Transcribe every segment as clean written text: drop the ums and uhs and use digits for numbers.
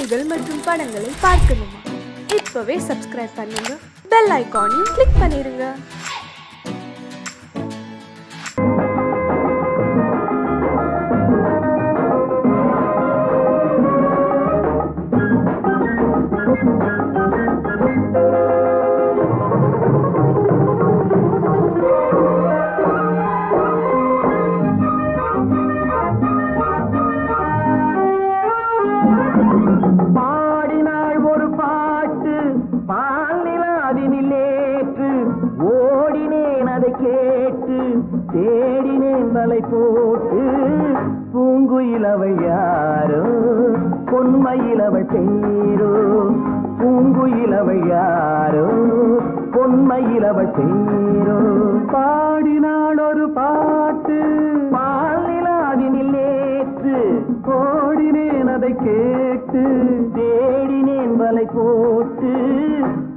செய்திகள் மற்றும் படங்களை பார்க்கணுமா? இப்பவே சப்ஸ்கிரைப் பண்ணுங்க, பெல் ஐகானையும் கிளிக் பண்ணிருங்க. தேடினேன் வலை போட்டு பூங்குயிலவள் யாரோ பொன்மையிலவள் பேரோ பூங்குயிலவள் யாரோ பொன்மையிலவள் பேரோ பாடினாள் ஒரு பாட்டு பாலிலாவினில் நேற்று ஓடினேன் அதை கேட்டு தேடினேன் வலை போட்டு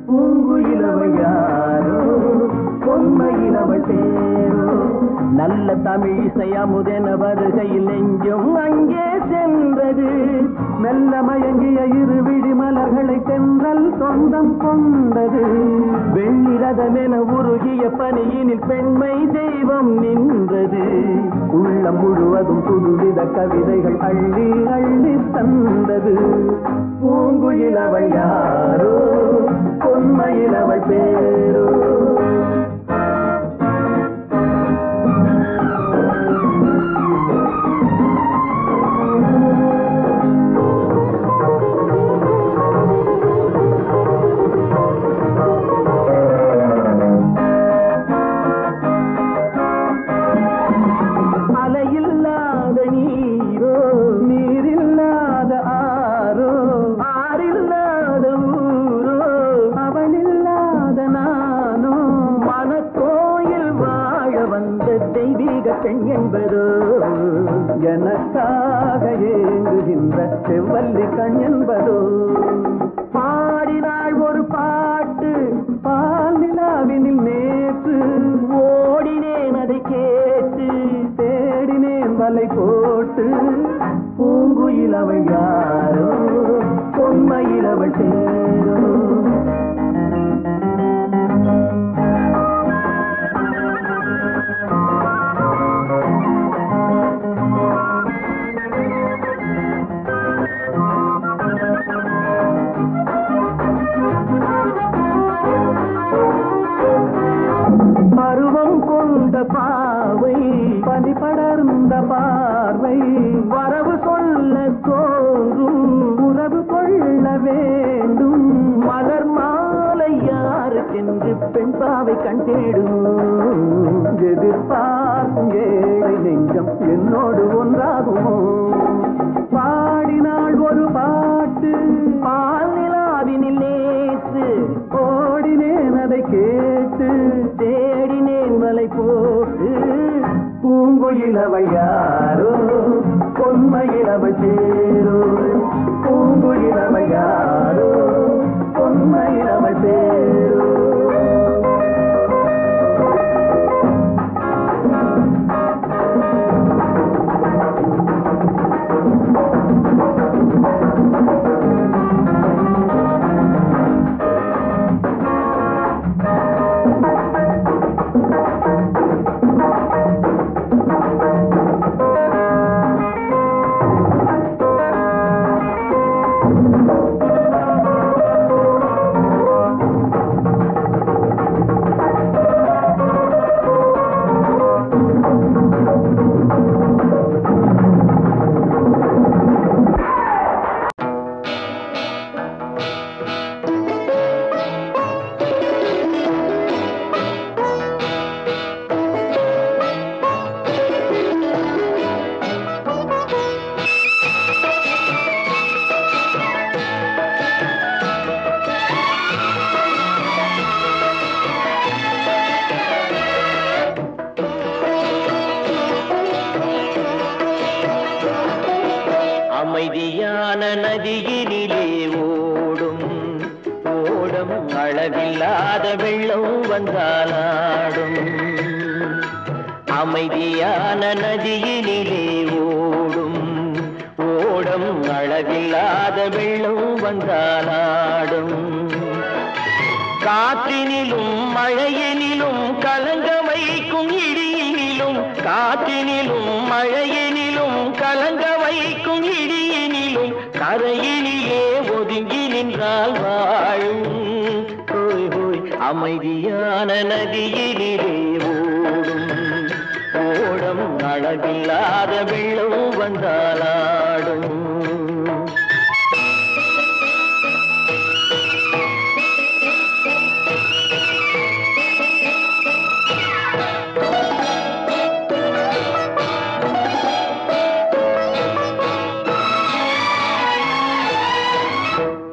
பூங்குயிலவள் யாரோ பொன்மையிலவள் பேரோ நல்ல தமிழ் இசை அமுதென வருகையில் நெஞ்சும் அங்கே சென்றது. மெல்ல மயங்கிய இரு விழி மலர்களை தென்றல் சொந்தம் கொண்டது. வெள்ளிரதமென உருகிய பனியினில் பெண்மை தெய்வம் நின்றது. உள்ளம் முழுவதும் புதுவித கவிதைகள் அள்ளி அள்ளி தந்தது. பூங்குயிலவள் யாரோ பொன்மையிலவள் பேரோ. எனக்காக ஏங்குகின்ற செவ்வல்லி கண் என்பதோ. பாடினாள் ஒரு பாட்டு பால் நிலாவினில் நேற்று ஓடினேன் அதை கேட்டு தேடினேன் வலை போட்டு பூங்குயிலவள் யாரோ பொன்மையிலவள் பேரோ. பருவம் கொண்ட பாவை பனி படர்ந்த பார்வை வரவு சொல்ல தோன்றும் உறவு கொள்ள வேண்டும். மலர் மாலை யாருக்கென்று பெண் பாவை கண் தேடும். எதிர்பார்க்கும் ஏழை நெஞ்சம் என்னோடு ஒன்றாகுமோ. பாடினாள் ஒரு பாட்டு பால் நிலாவினில் நேற்று ஓடினேன் அதை கேட்டு தேடினேன் வலை போட்டு பூங்குயிலவள் யாரோ பொன்மையிலவள் பேரோ பூங்குயிலவள் யாரோ பொன்மையிலவள் பேரோ. அமைதியான நதியினிலே ஓடும் ஓடம் அளவில்லாத வெள்ளம் வந்தாலாடும். அமைதியான நதியினிலே ஓடும் ஓடம் ஓடம் அளவில்லாத வெள்ளம் வந்தாலாடும் காற்றினிலும் மழையினிலும் கலங்க வைக்கும் இடியினிலும் காற்றினிலும் மழையினிலும் கலங்க வைக்கும் இடியினிலும் கரையினிலே ஒதுங்கி நின்றால் வாழும் ஹோய் ஹோய் அமைதியான நதியினிலே ஓடும் ஓடம் அளவில்லாத வெள்ளம் வந்தாலாடும்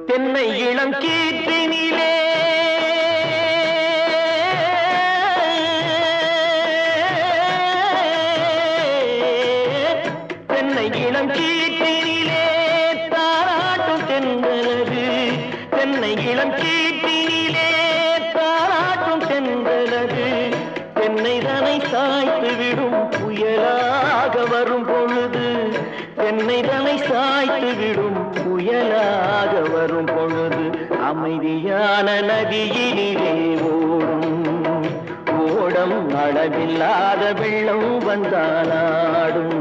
தென்னை இளம் கீற்றினிலே தென்னை இளம் கீற்றினிலே தாராட்டும் தென்றலது தென்னை இளம் கீற்றினிலே தாராட்டும் தென்றலது தென்னை தனை சாய்த்து விடும் புயலாக வரும் பொழுது தென்னை தனை சாய்த்து விடும் புயலாக வரும் பொழுது அமைதியான நதியினிலே ஓடும் ஓடம் அளவில்லாத வெள்ளம் வந்தாலாடும்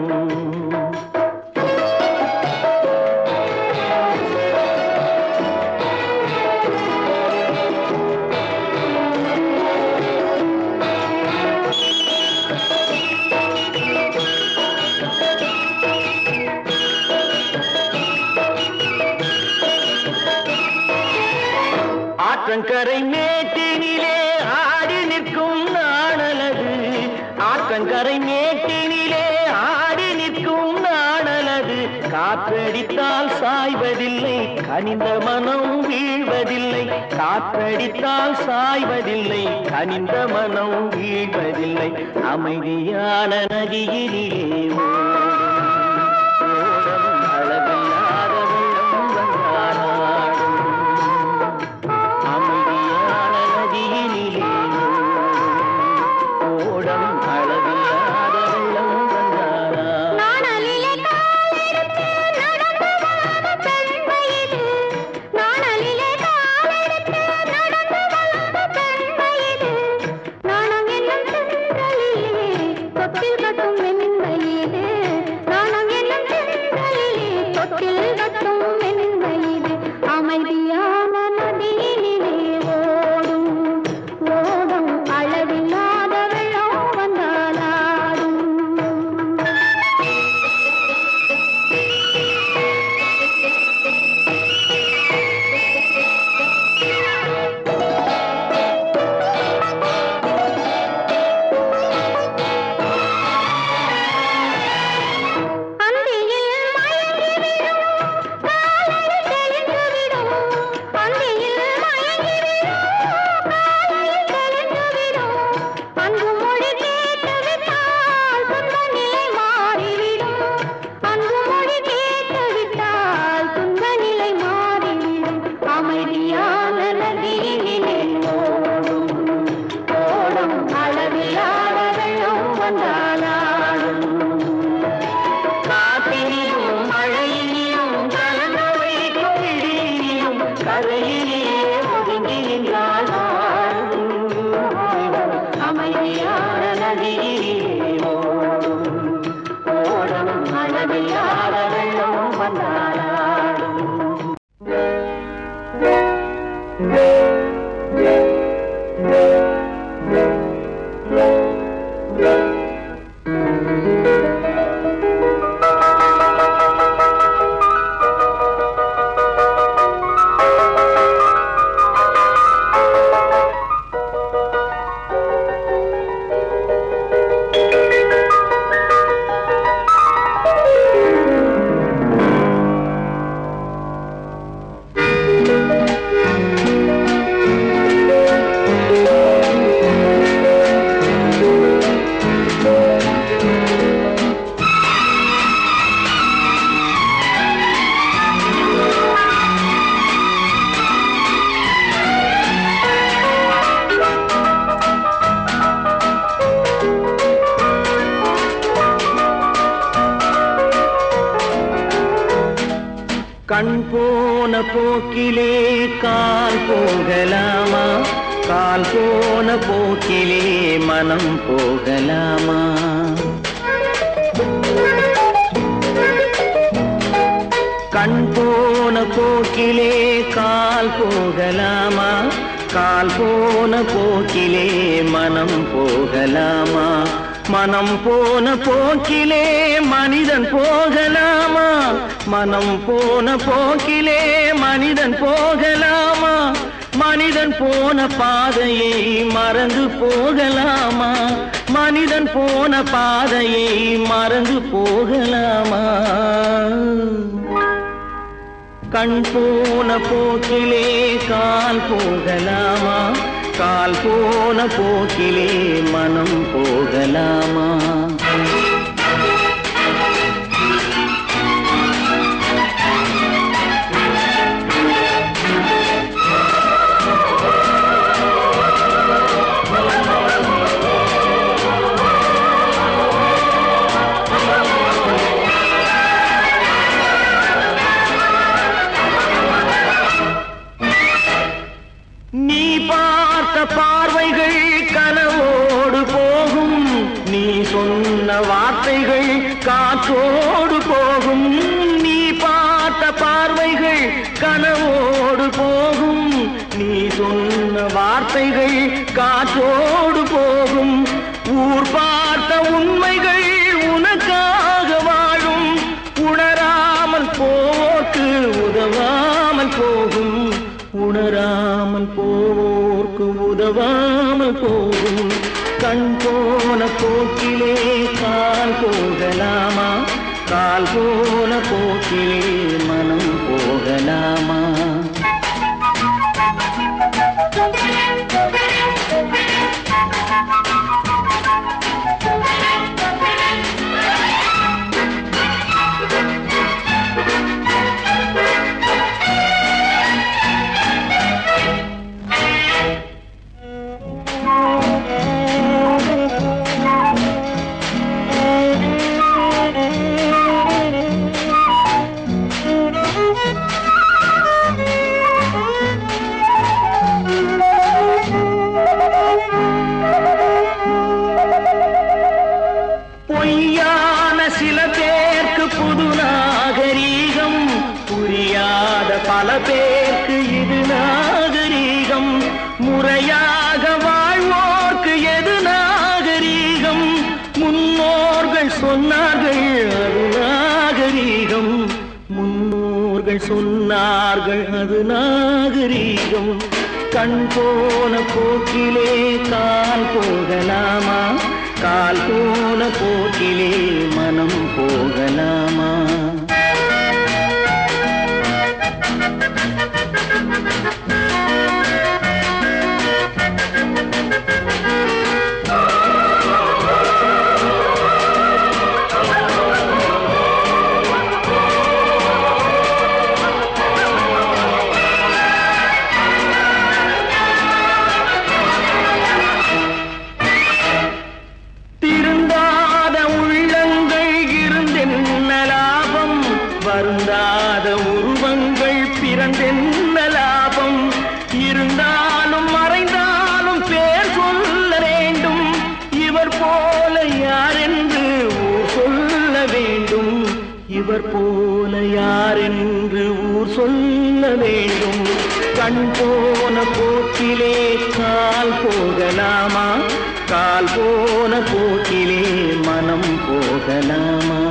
ஆற்றங்கரை மேட்டினிலே ஆடி நிற்கும் நாணலது ஆற்றங்கரை மேட்டினிலே ஆடி நிற்கும் நாணலது காற்றடித்தால் சாய்வதில்லை கனிந்த மனம் வீழ்வதில்லை காற்றடித்தால் சாய்வதில்லை கனிந்த மனம் வீழ்வதில்லை அமைதியான நதியினிலே ஓடும் அளவில்லாத வெள்ளம் வந்தாலாடும் அமைதியான நதியினிலே ஓடம் அளவில்லாத வெள்ளம் வந்தாலாடும் நாணலிலே காலெடுத்து நடந்து வளர்ந்த பெண்மையிது நாணலிலே காலெடுத்து நடந்து வளர்ந்த பெண்மையிது நாணம் என்னும் செந்தலிலே தொட்டில் கட்டும் மென்மையிது நாணம் என்னும் செந்தலிலே தொட்டில் கட்டும் மென்மையிது அமைதியான நதியினிலே ஓடும் ஓடும் அளவில்லாத வெள்ளம் வந்தாலாடும் அந்தியில் மயங்கி விடும் காலையில் தெளிந்து விடும் அந்தியில் மயங்கி விடும் காலையில் தெளிந்து விடும் அன்பு மொழி கேட்டு விட்டால் துன்ப நிலை மாறிவிடும் அன்பு மொழி கேட்டு விட்டால் துன்ப நிலை மாறிவிடும் அமைதியான நதியினிலே ஓடும் ஓடும் அளவில்லாத வெள்ளம் வந்தாலாடும் காற்றினிலும் மழையினிலும் கலங்க வைக்கும் இடியினிலும் கரையிலே ஒதுங்கி நின்றால் வாழும் அமைதியான நதியிலே ஓடும் ஓடும் அளவில்லாத வெள்ளம் வந்தாலாடும் போன போக்கிலே கால் போகலாமா கால் போன போக்கிலே மனம் போகலாமா கண் போன போக்கிலே கால் போகலாமா கால் போன போக்கிலே மனம் போகலாமா மனம் போன போக்கிலே மனிதன் போகலாமா மனம் போன போக்கிலே மனிதன் போகலாமா மனிதன் போன பாதையை மறந்து போகலாமா மனிதன் போன பாதையை மறந்து போகலாமா கண் போன போக்கிலே கால் போகலாமா கால் போன போக்கிலே மனம் போகலாமா நீ பார்த்த பார்வைகள் கனவோடு போகும் நீ சொன்ன வார்த்தைகள் காற்றோடு போகும் நீ பார்த்த பார்வைகள் கனவோடு போகும் நீ சொன்ன வார்த்தைகள் காற்றோடு போகும் ஊர் பார்த்த உண்மைகள் உனக்காக வாழும் உணராமல் போக்கு உதவாமல் போகும் உணராமல் போவோர்க்கு உதவாமல் போகும் கண் போன போக்கிலே கால் போகலாமா கால் போன போக்கிலே மனம் போகலாமா பொய்யான சில பேருக்கு புது நாகரீகம் புரியாத பல பேருக்கு இது நாகரீகம் முறையாக வாழ்வோர்க்கு எது நாகரீகம் முன்னோர்கள் சொன்னார்கள் அது நாகரீகம் முன்னோர்கள் சொன்னார்கள் அது நாகரீகம் கண் போன போக்கிலே கால் போகலாமா கால் போன போக்கிலே மனம் போகலாமா வருந்தாத உருவங்கள் பிறந்தென்ன லாபம் இருந்தாலும் மறைந்தாலும் பேர் சொல்ல வேண்டும் இவர் போல யார் என்று ஊர் சொல்ல வேண்டும் இவர் போல யார் என்று ஊர் சொல்ல வேண்டும் கண் போன போக்கிலே கால் போகலாமா கால் போன போக்கிலே மனம் போகலாமா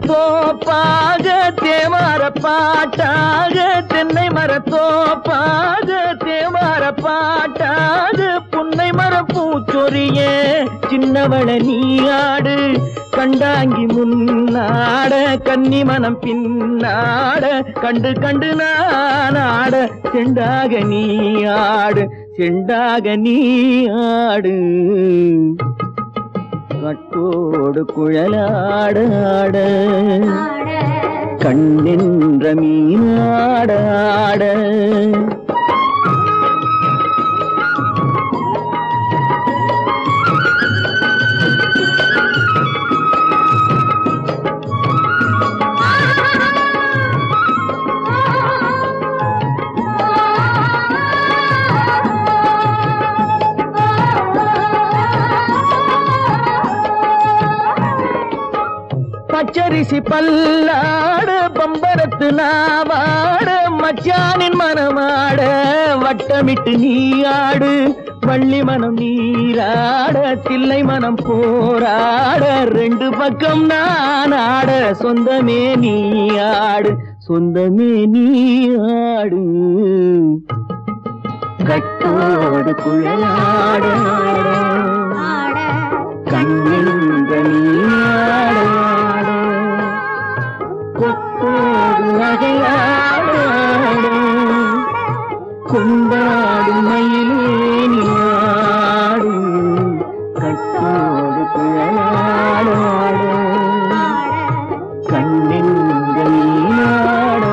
மரத்தோப்பாக தேவார பாட்டாக தென்னை மரத்தோப்பாக தேவார பாட்டாக புன்னை மரப்பூச்சொரிய சின்னவள நீயாடு கண்டாங்கி முன்னாட கன்னி மனம் பின்னாட கண்டு கண்டு நானாட செண்டாக நீயாடு செண்டாக நீயாடு கட்டோடு குழலாடாட கண்ணென்ற மீனாடாட பச்சரிசி பல்லாட பம்பரத்து நாவாட மச்சானின் மனமாட வட்டமிட்டு நீயாடு வள்ளி மனம் நீராட தில்லை மனம் போராட ரெண்டு பக்கம் நானாட சொந்தமே நீயாடு சொந்தமே நீயாடு கட்டோடு குழலாட கண்ணென்ற நீயாட கொத்தோடு நகையாட கொண்டாடு மயிலேனியாடு கட்டோடு குழலாட கண்ணென்ற நீயாட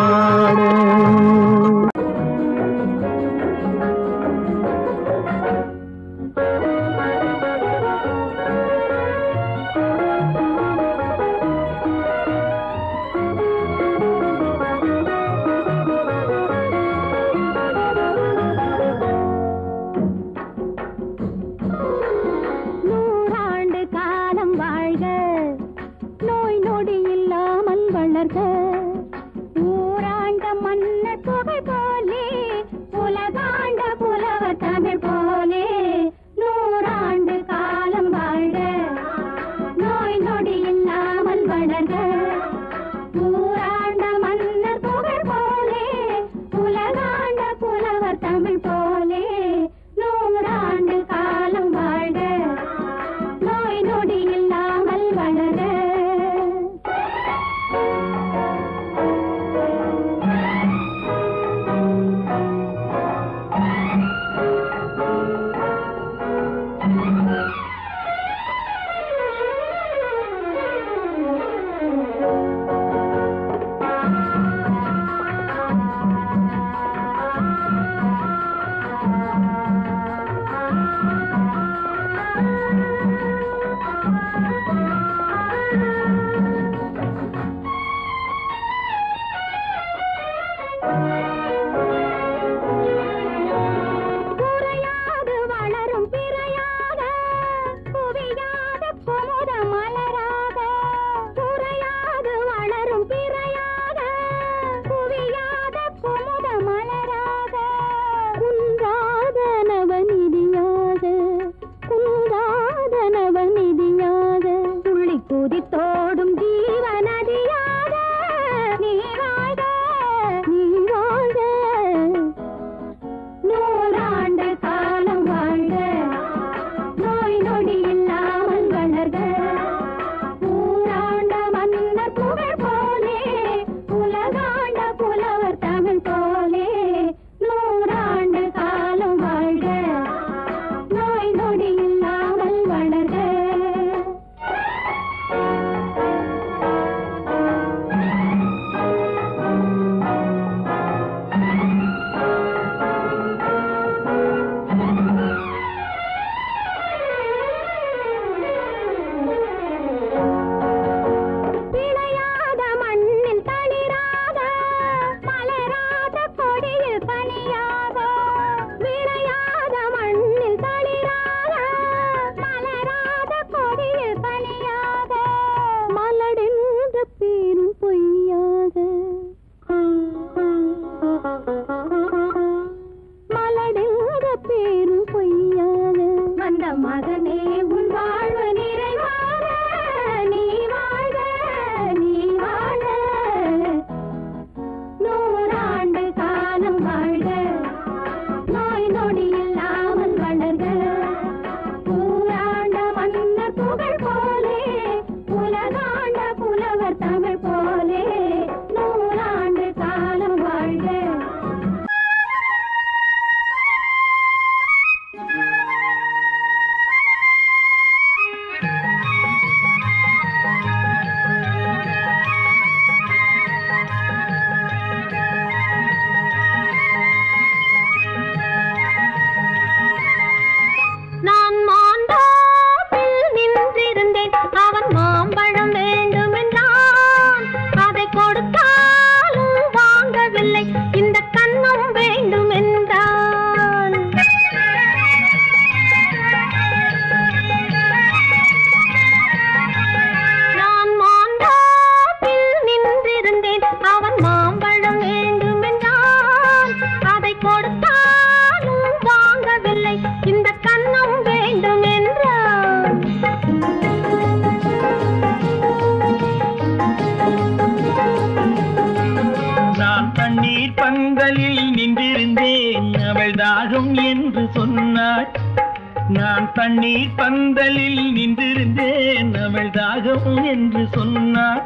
கொடுத்தாலும் வாங்கவில்லை இந்த கன்னம் வேண்டும் என்றார். நான் தண்ணீர் பந்தலில் நின்றிருந்தேன் அவள் தாகம் என்று சொன்னாள். நான் தண்ணீர் பந்தலில் நின்றிருந்தேன் அவள் தாகம் என்று சொன்னாள்.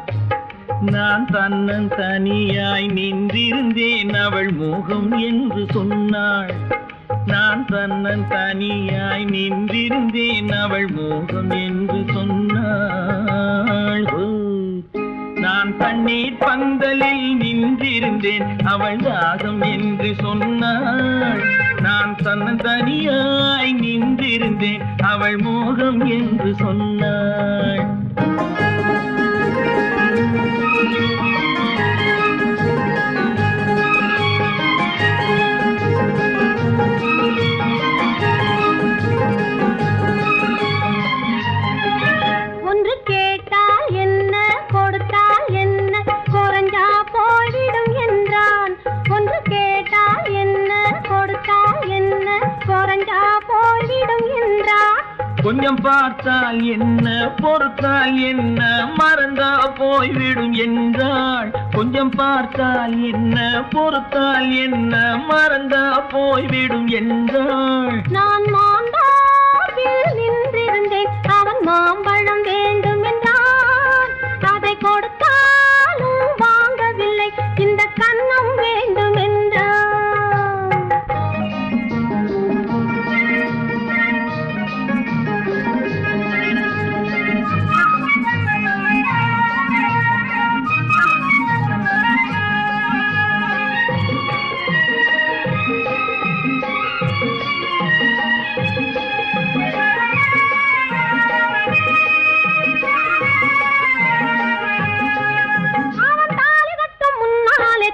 நான் தன்னன் தனியாய் நின்றிருந்தேன் அவள் மோகம் என்று சொன்னாள். நான் தன்னன் தனியாய் நின்றிருந்தேன் அவள் மோகம் என்று சொன்னாள். நான் தண்ணீர் பந்தலில் நின்றிருந்தேன் அவள் தாகம் என்று சொன்னாள். நான் தன்னன் தனியாய் நின்றிருந்தேன் அவள் மோகம் என்று சொன்னாள். ஒன்று கேட்டால் என்ன கொடுத்தால் என்ன குறைஞ்சா போய்விடும் என்றான். ஒன்று கேட்டால் என்ன கொடுத்தால் என்ன குறைஞ்சா போய்விடும் என்றான். கொஞ்சம் பார்த்தால் என்ன பொறுத்தால் என்ன மறந்தா போய்விடும் என்றாள். கொஞ்சம் பார்த்தால் என்ன பொறுத்தால் என்ன மறந்தா போய்விடும் என்றாள். நான் மாந்தாவில் நின்றிருந்தேன் அவன் மாம்பழம் வேண்டும் என்றான். அதை கொடுத்தாலும் வாங்கவில்லை இந்த கன்னம் வேண்டும் என்றான்.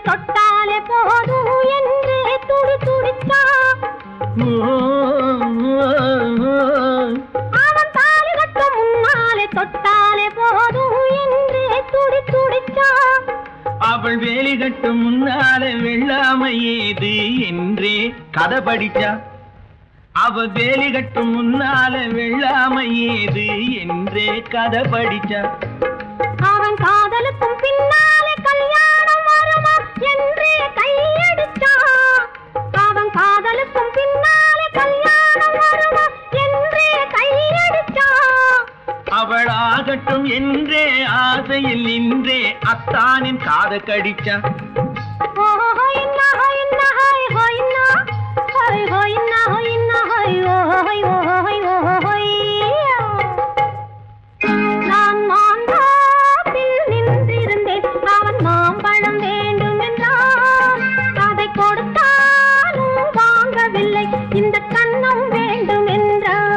தொட்டாலே போதும் என்றே துடி துடித்தான். அவன் தாலி கட்டும் முன்னாலே தொட்டாலே போதும் என்றே துடி துடித்தான். அவள் வேலி கட்டும் முன்னாலே வெள்ளாமை ஏது என்றே கதை படிச்சா. அவள் வேலி கட்டும் முன்னாலே வெள்ளாமை ஏது என்றே கதை படிச்சா. அவன் காதலுக்கும் பின்னாலே கல்யாணம் வருமா என்றே கையடிச்சான். அவன் காதலுக்கும் பின்னாலே கல்யாணம் வருமா என்றே கையடிச்சான். அவள் ஆகட்டும் என்றே ஆசையில் நின்றே அத்தானின் காத கடிச்சா. நான் மாந்தாப்பில் நின்றிருந்தேன் அவன் மாம்பழம் வேண்டும் என்றான். அதை கொடுத்தாலும் வாங்கவில்லை இந்த கன்னம் வேண்டும் என்றான்.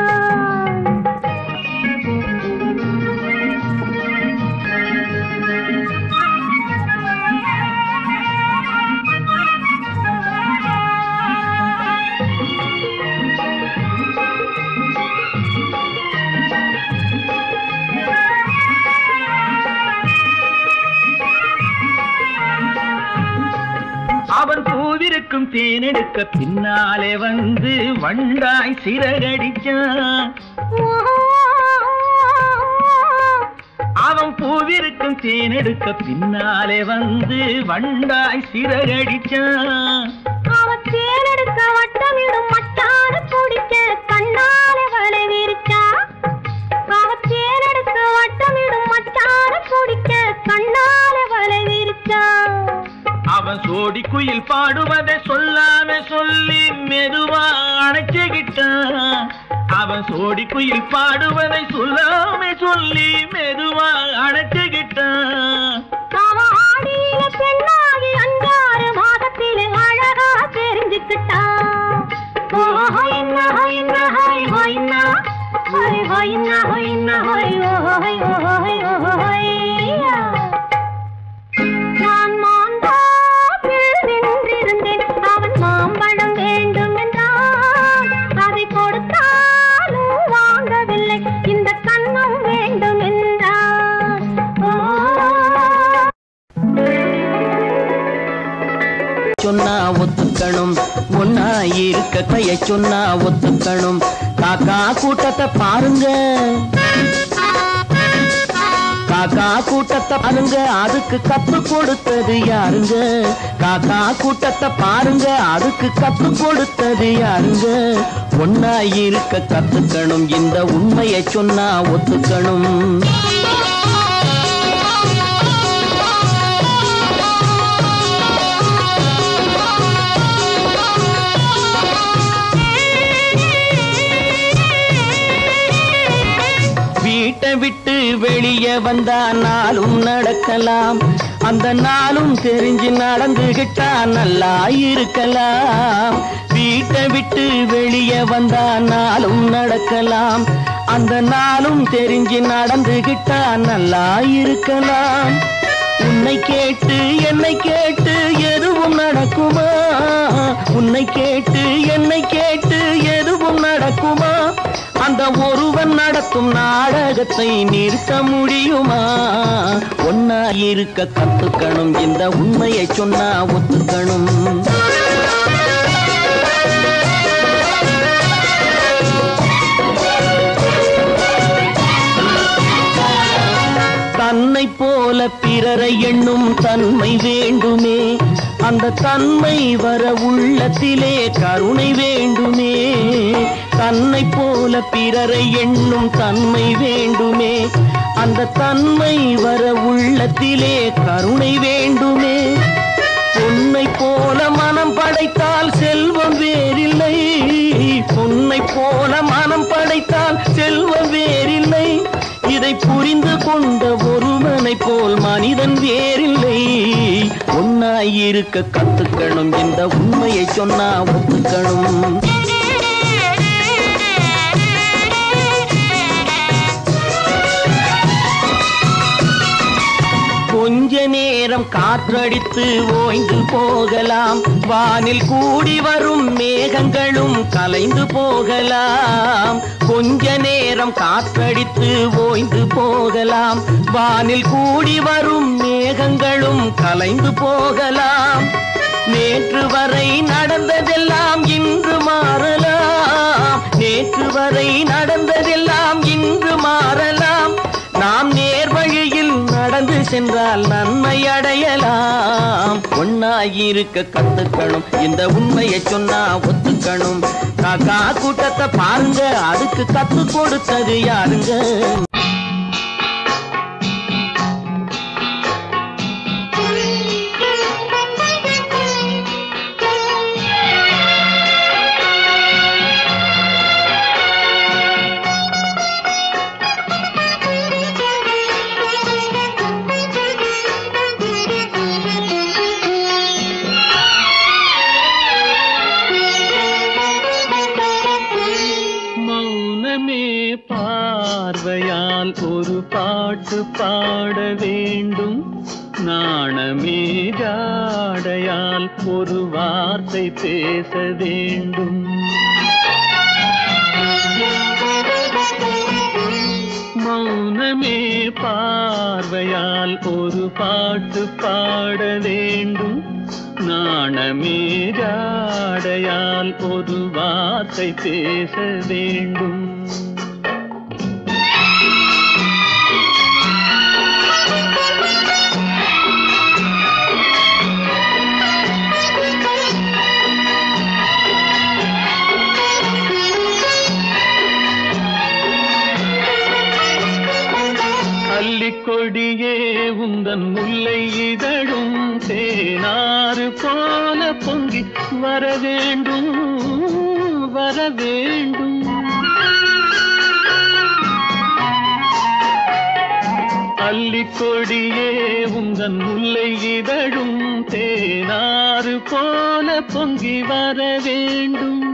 அவன் பூவிருக்கும் தேனெடுக்க பின்னாலே வந்து வண்டாய் சிறகடிச்சான். அவன் பூவிருக்கும் தேனெடுக்க பின்னாலே வந்து வண்டாய் சிறகடிச்சான். அவன் தேனெடுக்க வட்டமிடும் மட்டான குடிக்க கண்ணாலே வலை விரிச்சா. அவன் தேனெடுக்க வட்டமிடும் மட்டான குடிக்க கண்ணாலே வலை விரிச்சா. அவன் சோடி குயில் பாடுவதை சொல்லாம சொல்லி மெதுவா அணைச்சுக்கிட்டான். அவன் சோடி குயில் பாடுவதை சொல்லாம சொல்லி மெதுவா அணைச்சுக்கிட்டான். அவன் ஆடியில பெண்ணாகி 5-6 மாதத்திலே அழகா தெரிஞ்சுக்கிட்டான். நான் மாந்தாப்பில் நின்றிருந்தேன் அவன் மாம்பழம் வேண்டும் என்றான். அதை கொடுத்தாலும் வாங்கவில்லை இந்த கன்னம் வேண்டும் என்றான். சொன்னா ஒத்துக்கணும் ஒன்னா இருக்க கைய சொன்னா ஒத்துக்கணும். காக்கா கூட்டத்தை பாருங்க, காக்கா கூட்டத்தை பாருங்க, அதுக்கு கத்து கொடுத்தது யாருங்க? காக்கா கூட்டத்தை பாருங்க, அதுக்கு கத்து கொடுத்தது யாருங்க? ஒன்னா இருக்க கத்துக்கணும், இந்த உண்மையை சொன்னா ஒத்துக்கணும். வீட்டை விட்டு வெளியே வந்தா நாளும் நடக்கலாம், அந்த நாளும் தெரிஞ்சு நடந்துகிட்டா நல்லா இருக்கலாம். வீட்டை விட்டு வெளியே வந்தா நாளும் நடக்கலாம், அந்த நாளும் தெரிஞ்சு நடந்துகிட்டா நல்லா இருக்கலாம். உன்னை கேட்டு என்னை கேட்டு எதுவும் நடக்குமா? உன்னை கேட்டு என்னை கேட்டு எதுவும் நடக்குமா? அந்த ஒருவன் நடத்தும் நாடகத்தை நிறுத்த முடியுமா? ஒன்னா இருக்க கத்துக்கணும், இந்த உண்மையை சொன்னா ஒத்துக்கணும். தன்னை போல பிறரை எண்ணும் தன்மை வேண்டுமே, அந்த தன்மை வர உள்ளத்திலே கருணை வேண்டுமே. தன்னை போல பிறரை எண்ணும் தன்மை வேண்டுமே, அந்த தன்மை வர உள்ளத்திலே கருணை வேண்டுமே. பொன்னை போல மனம் படைத்தால் செல்வம் வேறில்லை, பொன்னை போல மனம் படைத்தால் செல்வம் வேறில்லை. இதை புரிந்து கொண்ட ஒருவனை போல் மனிதன் வேறில்லை. ஒன்னாயிருக்க கத்துக்கணும், இந்த உண்மையை சொன்னா ஒத்துக்கணும். கொஞ்ச நேரம் காற்றடித்து ஓய்ந்து போகலாம், வானில் கூடி வரும் மேகங்களும் கலைந்து போகலாம். கொஞ்ச நேரம் காற்றடித்து ஓய்ந்து போகலாம், வானில் கூடி வரும் மேகங்களும் கலைந்து போகலாம். நேற்று வரை நடந்ததெல்லாம் இன்று மாறலாம், நேற்று வரை நடந்ததெல்லாம் இன்று மாறலாம். நாம் நேர் வழியில் நடந்து சென்றால் நன்மை அடையலாம். ஒன்னாயிருக்க கத்துக்கணும், இந்த உண்மையை சொன்னா ஒத்துக்கணும். காக்கா கூட்டத்தை பாருங்க, அதுக்கு கத்து கொடுத்தது யாருங்க? பார்வையால் ஒரு பாட்டு பாட வேண்டும், நாணமே ஜாடையால் ஒரு வார்த்தை பேச வேண்டும். மௌனமே பார்வையால் ஒரு பாட்டு பாட வேண்டும், நாணமே ஜாடையால் ஒரு வார்த்தை பேச வேண்டும். கொடியே உந்தன் முல்லை இதழும் தேனாறு போல பொங்கி வர வேண்டும், வர வேண்டும். அல்லிக்கொடியே உந்தன் முல்லை இதழும் தேனாறு போல பொங்கி வர வேண்டும்.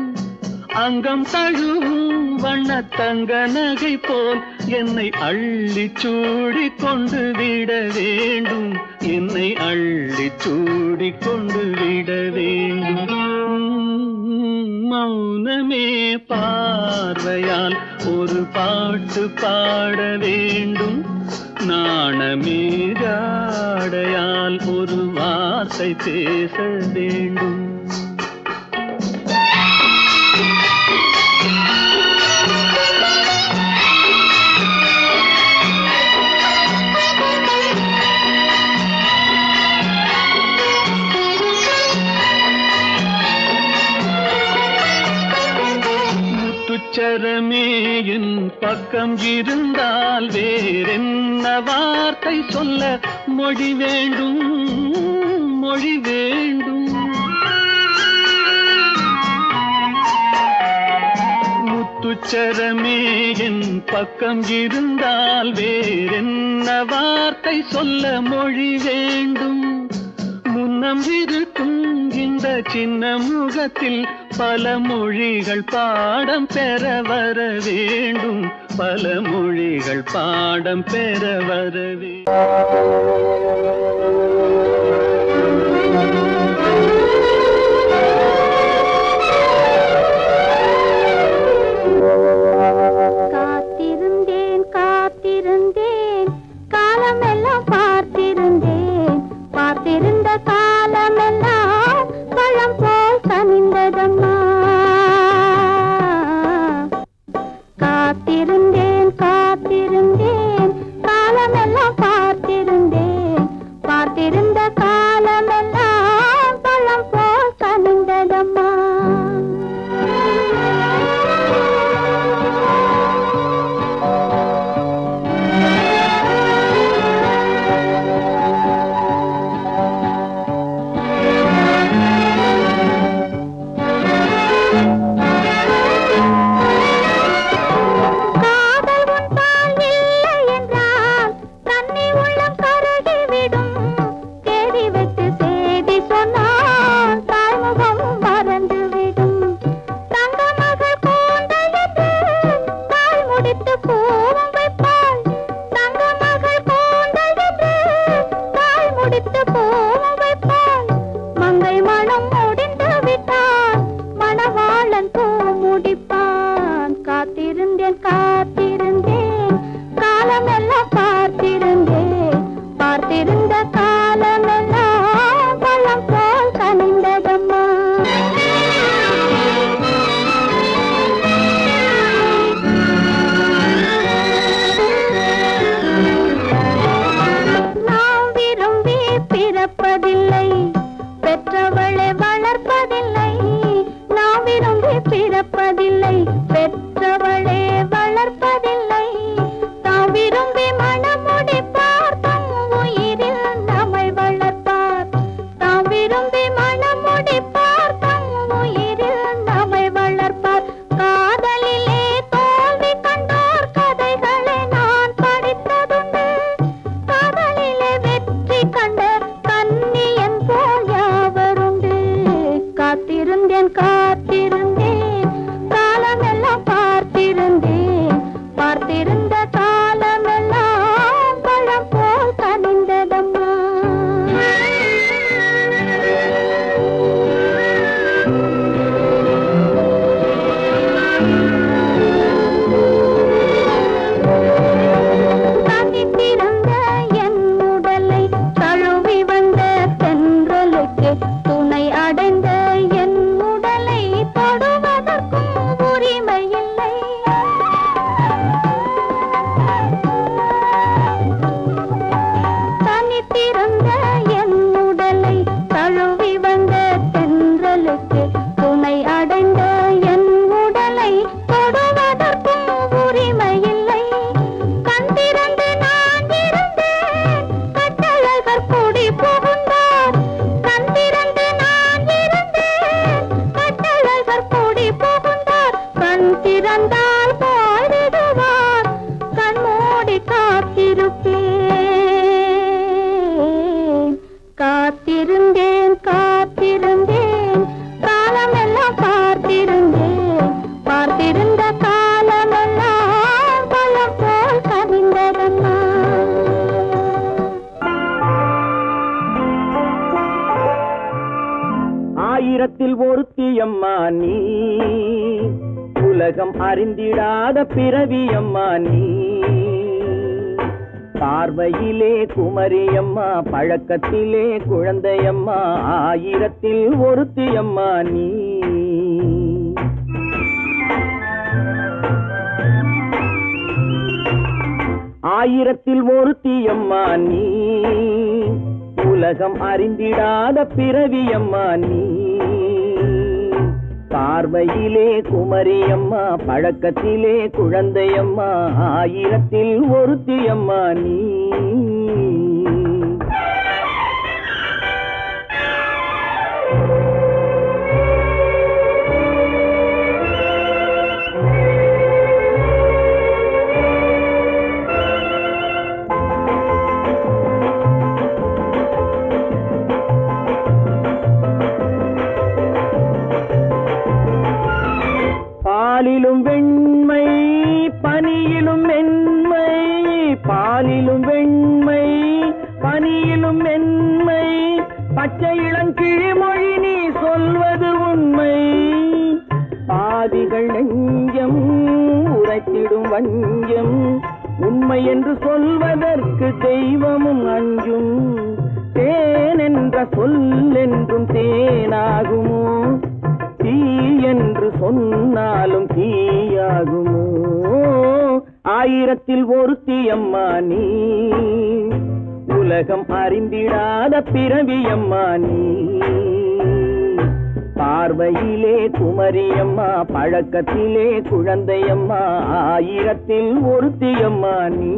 அங்கம் தழுவும் வண்ணத்தங்க நகை போல் என்னை அள்ளி சூடி கொண்டு விட வேண்டும், என்னை அள்ளி சூடி கொண்டு விட வேண்டும். மௌனமே பார்வையால் ஒரு பாட்டு பாட வேண்டும், நாணமே ஜாடையால் ஒரு வார்த்தை பேச வேண்டும். முத்துச்சரமே என் பக்கம் இருந்தால் வேறென்ன வார்த்தை சொல்ல மொழி வேண்டும் மொழி வேண்டும். முத்துச்சரமே என் பக்கம் இருந்தால் வேறென்ன வார்த்தை சொல்ல மொழி வேண்டும். முன்னம் இருக்கும் இந்த சின்ன முகத்தில் பல மொழிகள் பாடம் பெற வர வேண்டும். பல மொழிகள் பாடம் பெற வர காத்திருந்தேன் காத்திருந்தேன் காலமெல்லாம் பார்த்திருந்தேன். பார்த்திருந்த காலமெல்லாம் பழம் போல் கனிந்ததம்மா. காத்திருந்தேன் காத்திருந்தேன் காலமெல்லாம் பார்த்திருந்தேன். பார்த்திருந்த காலமெல்லாம் பழம் போல் கனிந்ததம்மா. காத்திருந்தேன் காத்திருந்தேன் காலமெல்லாம் பார்த்திருந்தேன். பார்த்திருந்த காலமெல்லாம் பழம் போல் கனிந்ததம்மா. நாம் விரும்பி பிறப்பதில்லை, பெற்றவளை வளர்ப்பதில்லை. நாம் விரும்பி பிறப்பதில்லை, பெற்றவளே வளர்ப்பதில்லை. தாம் விரும்பி மனமுடிப்பார் தம் உயிரில் நம்மை வளர்ப்பார். தாம் விரும்பி மனமுடிப்பார் தம் உயிரில் நம்மை வளர்ப்பார். காதலிலே தோல்வி கண்டோர் கதைகளை நான் படித்ததுண்டு. காதலிலே வெற்றி கண்ட கன்னியன் போல் யாவருண்டு. காத்திருந்தேன் காத்திருந்தேன் காலமெல்லாம் பார்த்திருந்தேன். பார்த்திருந்த காலமெல்லாம் பழம் போல் கனிந்ததம்மா. தனித்திருந்த என் உடலை தழுவி வந்த தென்றலுக்கு துணை அடைந்த என் உடலை தொடுவதற்கும் உரிமை இல்லை. தனித்திருந்த என் உடலை தழுவி வந்த தென்றலுக்கு துணை அடைந்த என் உடலை தொடுவதற்கும் உரிமை இல்லை. கண் திறந்து நான் இருந்தேன், கட்டழகர் கூடி புகுந்தார். கண் திறந்து நான் இருந்தேன், கட்டழகர் கூடி புகுந்தார். கண் திறந்தால் பாடிடுவார், கண் மூடி காத்திருப்பேன். காத்திருந்தேன் காத்திருந்தேன் காலமெல்லாம் பார்த்திருந்தேன். பார்த்திருந்த காலமெல்லாம் பழம் போல் கனிந்ததம்மா. ஆயிரத்தில் ஒருத்தியம்மா நீ, உலகம் அறிந்திடாத பிறவியம்மா நீ. பார்வையிலே குமரியம்மா, பழக்கத்திலே குழந்தையம்மா. ஆயிரத்தில் ஒருத்தியம்மா நீ. ஆயிரத்தில் ஒருத்தியம்மா நீ, உலகம் அறிந்திடாத பிறவியம்மா நீ. பார்வையிலே குமரியம்மா, பழக்கத்திலே குழந்தையம்மா, ஆயிரத்தில் ஒருத்தியம்மா நீ. பாலிலும் வெண்மை பனியிலும் மென்மை, பாலிலும் வெண்மை பனியிலும் மென்மை, பச்சை இளங்கிழிமொழி நீ சொல்வது உண்மை. பாதிகள் நெஞ்சம் உரைத்திடும் வஞ்சம், உண்மை என்று சொல்வதற்கு தெய்வமும் அஞ்சும். தேன் என்ற சொல் என்றும் தேனாகுமோ, தீ என்று சொன்னாலும் தீயாகுமோ. ஆயிரத்தில் ஒருத்தியம்மா நீ, உலகம் அறிந்திடாத பிறவியம்மா நீ. பார்வையிலே குமரியம்மா, பழக்கத்திலே குழந்தையம்மா, ஆயிரத்தில் ஒருத்தியம்மா நீ.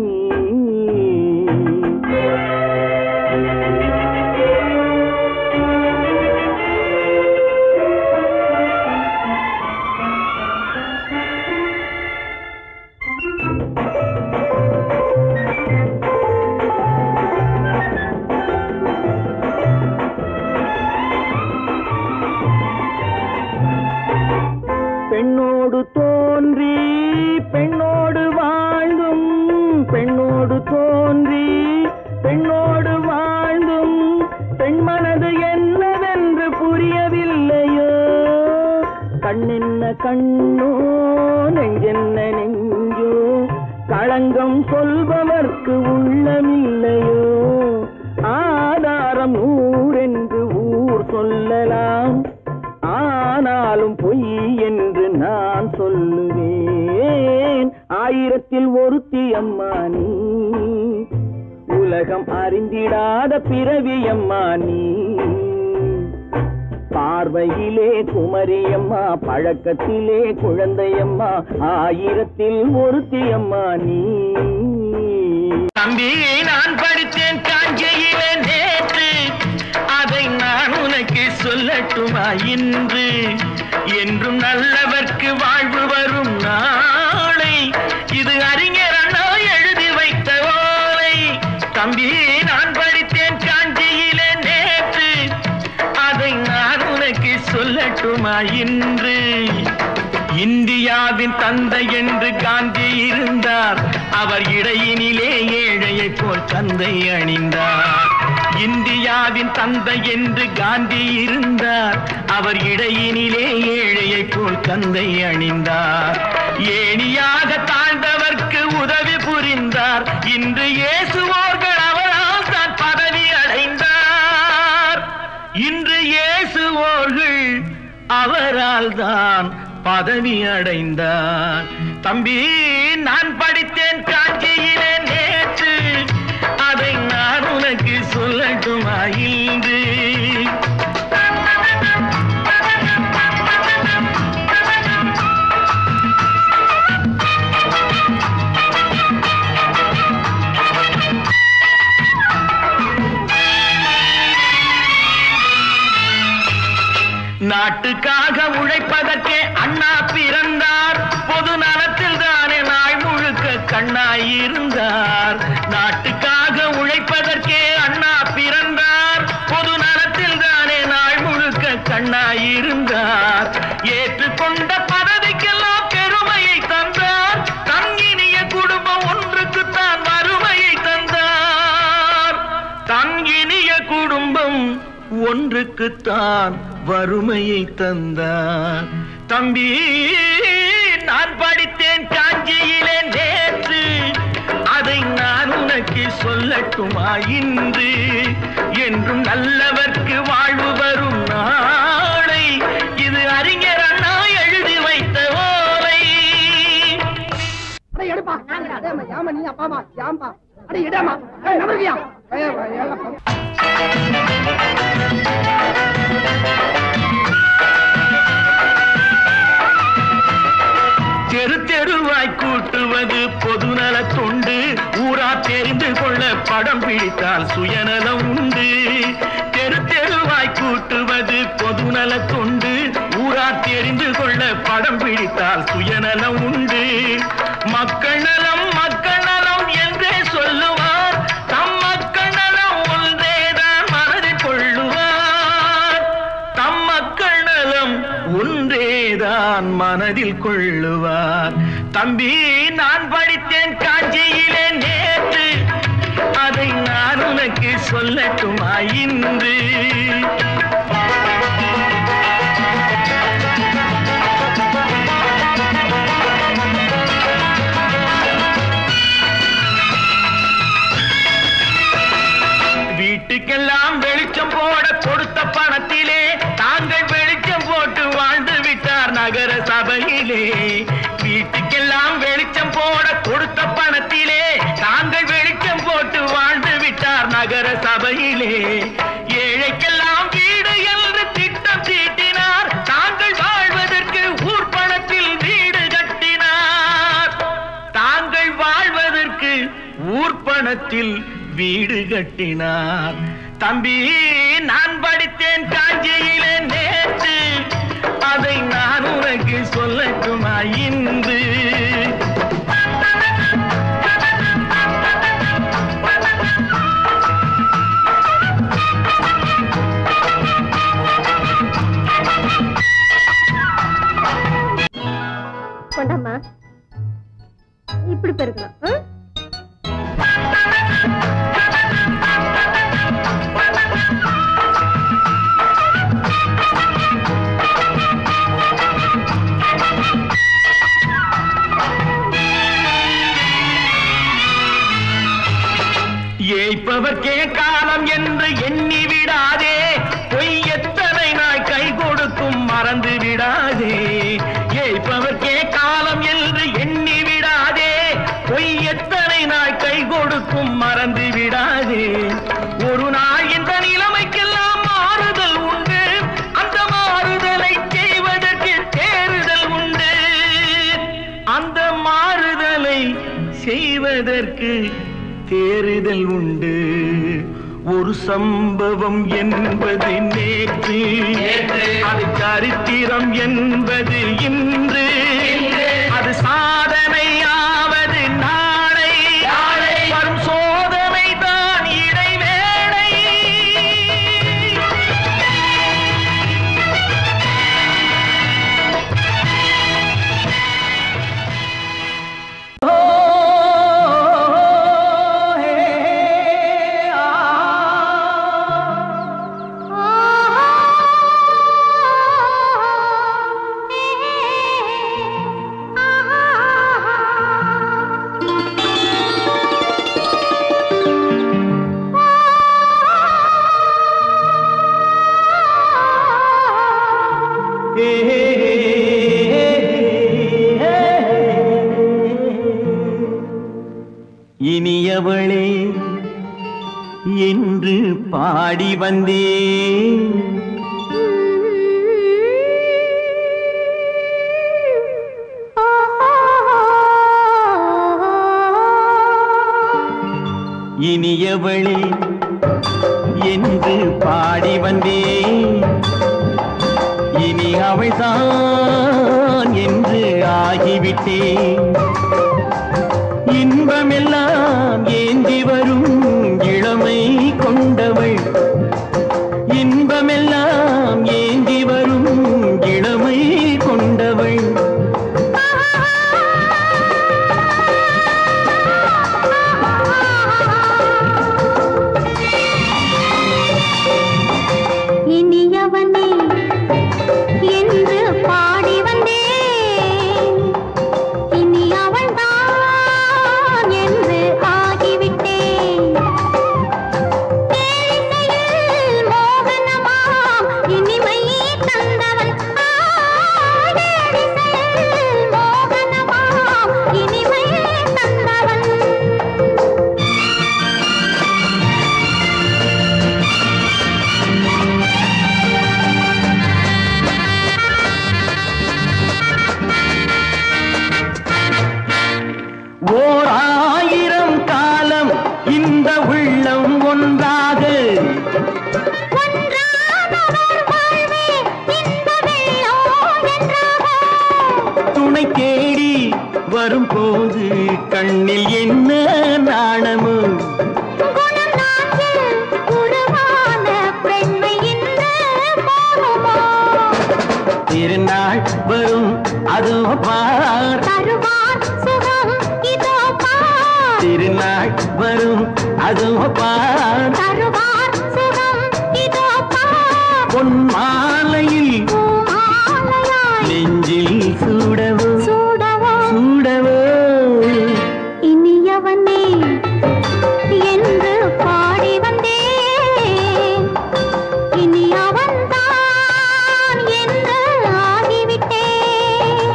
பெண்ணோடு தோன்றி பெண்ணோடு வாழ்ந்தும், பெண்ணோடு தோன்றி பெண்ணோடு வாழ்ந்தும், பெண்மனது என்னவென்று புரியவில்லையோ. கண்ணென்ன கண்ணோ நெஞ்சென்ன நெஞ்சோ, களங்கம் சொல்பவர்க்கு உள்ளமில்லையோ. ஆதாரம் ஊரென்று ஊர் சொல்லலாம், ஆனாலும் பொய் என்று நான் சொல்லுவேன். ஆயிரத்தில் ஒருத்தியம்மா நீ, உலகம் அறிந்திடாத பிறவியம்மா நீ. பார்வையிலே குமரியம்மா, பழக்கத்திலே குழந்தையம்மா, ஆயிரத்தில் ஒருத்தியம்மா நீ. தம்பி நான் படித்தேன் காஞ்சியிலே நேற்று, அதை நான் உனக்கு சொல்லட்டுமா இன்று. என்றும் நல்லவர்க்கு வாழ்வு வரும் நாளை, இது அறிஞர் அண்ணா எழுதி வைத்த ஓலை. தம்பி நான் படித்தேன் காஞ்சியிலே நேற்று, அதை நான் உனக்கு சொல்லட்டுமா இன்று. இந்தியாவின் தந்தை என்று காந்தி இருந்தார், அவர் இடையினிலே ஏழையை போல் தந்தை அணிந்தார். இந்தியாவின் தந்தை என்று காந்தி இருந்தார், அவர் இடையினிலே ஏழையை போல் தந்தை அணிந்தார். ஏணியாக தாழ்ந்தவர்க்கு உதவி புரிந்தார், இன்று இயேசுவோர்கள் அவரால் தான் பதவி அடைந்தார். இன்று இயேசுவோர்கள் அவரால் தான் பதவி அடைந்தார். தம்பி நான் படித்தேன் காஞ்சியிலே நேற்று, அதை நான் உனக்கு சொல்லட்டுமா இன்று. நாட்டுக்காக உழைப்பதற்கே அண்ணா பிறந்தார், பொது நலத்தில் தானே நாள் முழுக்க கண்ணாயிருந்தார். நாட்டுக்காக உழைப்பதற்கே அண்ணா பிறந்தார், பொது நலத்தில் தானே நாள் முழுக்க கண்ணாயிருந்தார். ஏற்றுக்கொண்ட பதவிக்கெல்லாம் பெருமையை தந்தார், தங்கினிய குடும்பம் ஒன்றுக்குத்தான் வறுமையை தந்தார். தங்கினிய குடும்பம் ஒன்றுக்குத்தான் வறுமையை தந்தார். தம்பி நான் படித்தேன் காஞ்சியிலே நேற்று, அதை நான் உனக்கு சொல்லட்டுமா இன்று. என்றும் நல்லவர்க்கு வாழ்வு வரும் நாளை, இது அறிஞர் அண்ணா எழுதி வைத்த ஓலை. கூட்டுவது பொதுநல தொண்டு ஊரா தெரிந்து கொள்ள படம் பிடித்தால் சுயநலம் உண்டு தெரு தெருவாய் கூட்டுவது பொதுநல தொண்டு ஊரா தெரிந்து கொள்ள படம் பிடித்தால் சுயநலம் உண்டு மக்கள் நலம் என்றே சொல்லுவார் தம் மக்கள் நலம் ஒன்றேதான் மனதில் கொள்ளுவார் தம் மக்கள் நலம் ஒன்றேதான் மனதில் கொள்ளுவார் தம்பி நான் படித்தேன் காஞ்சியிலே நேற்று அதை நான் உனக்கு சொல்லட்டுமா இன்று வீட்டுக்கெல்லாம் வெளிச்சம் போட கொடுத்த பணத்திலே தாங்கள் வெளிச்சம் போட்டு வாழ்ந்து விட்டார் நகர சபையிலே வீட்டுக்கெல்லாம் வெளிச்சம் போட கொடுத்த பணத்திலே தாங்கள் வெளிச்சம் போட்டு வாழ்ந்து விட்டார் நகர சபையிலே ஏழைக்கெல்லாம் வீடு என்று திட்டம் தீட்டினார் தாங்கள் வாழ்வதற்கு ஊர் பணத்தில் வீடு கட்டினார் தாங்கள் வாழ்வதற்கு ஊர் பணத்தில் வீடு கட்டினார் தம்பி நான் படித்தேன் காஞ்சியிலே நேற்று அதை நான் உனக்கு சொல்லட்டுமா இன்று கொண்டம்மா இப்படி பெருக்கலாம் ஏய்ப்பவர்க்கே காலம் என்று எண்ணி விடாதே பொய் எத்தனை நாய் கை கொடுக்கும் மறந்து விடாதே ஏய்ப்பவர்க்கே காலம் என்று எண்ணி விடாதே பொய் எத்தனை நாய் கை கொடுக்கும் மறந்து விடாதே ஒரு நாள் இந்த நிலைமைக்கெல்லாம் மாறுதல் உண்டு அந்த மாறுதலை செய்வதற்கு தேறுதல் உண்டு அந்த மாறுதலை செய்வதற்கு தேறுதல் உண்டு ஒரு சம்பவம் என்பது நேற்று அது சரித்திரம் என்பது இன்று அது சாதனையாவது நாளை வரும் சோதனை தான் இடைவேளை இனியவளே என்று பாடி வந்தேன் இனியவளே என்று பாடி வந்தேன் இனி அவள்தான் என்று ஆகிவிட்டேன் இன்பமெல்லாம் ஏந்தி வரும் இளமை கொண்டவள் இன்பமெல்லாம் ஏந்தி வரும் இளமை கொண்டவள் இனியவனே என்று பாடி வந்தேன் இனி அவள்தான் என்று வரும்போது கண்ணில் என்ன நாணமோ திருநாள் வரும் அதோ பார் திருநாள் வரும் அதோ பார் பொன் மாலையில் நெஞ்சில் சூடவோ சூடவோ இனியவனே என்று பாடி வந்தேன் இனி அவன்தான் என்று ஆகிவிட்டேன்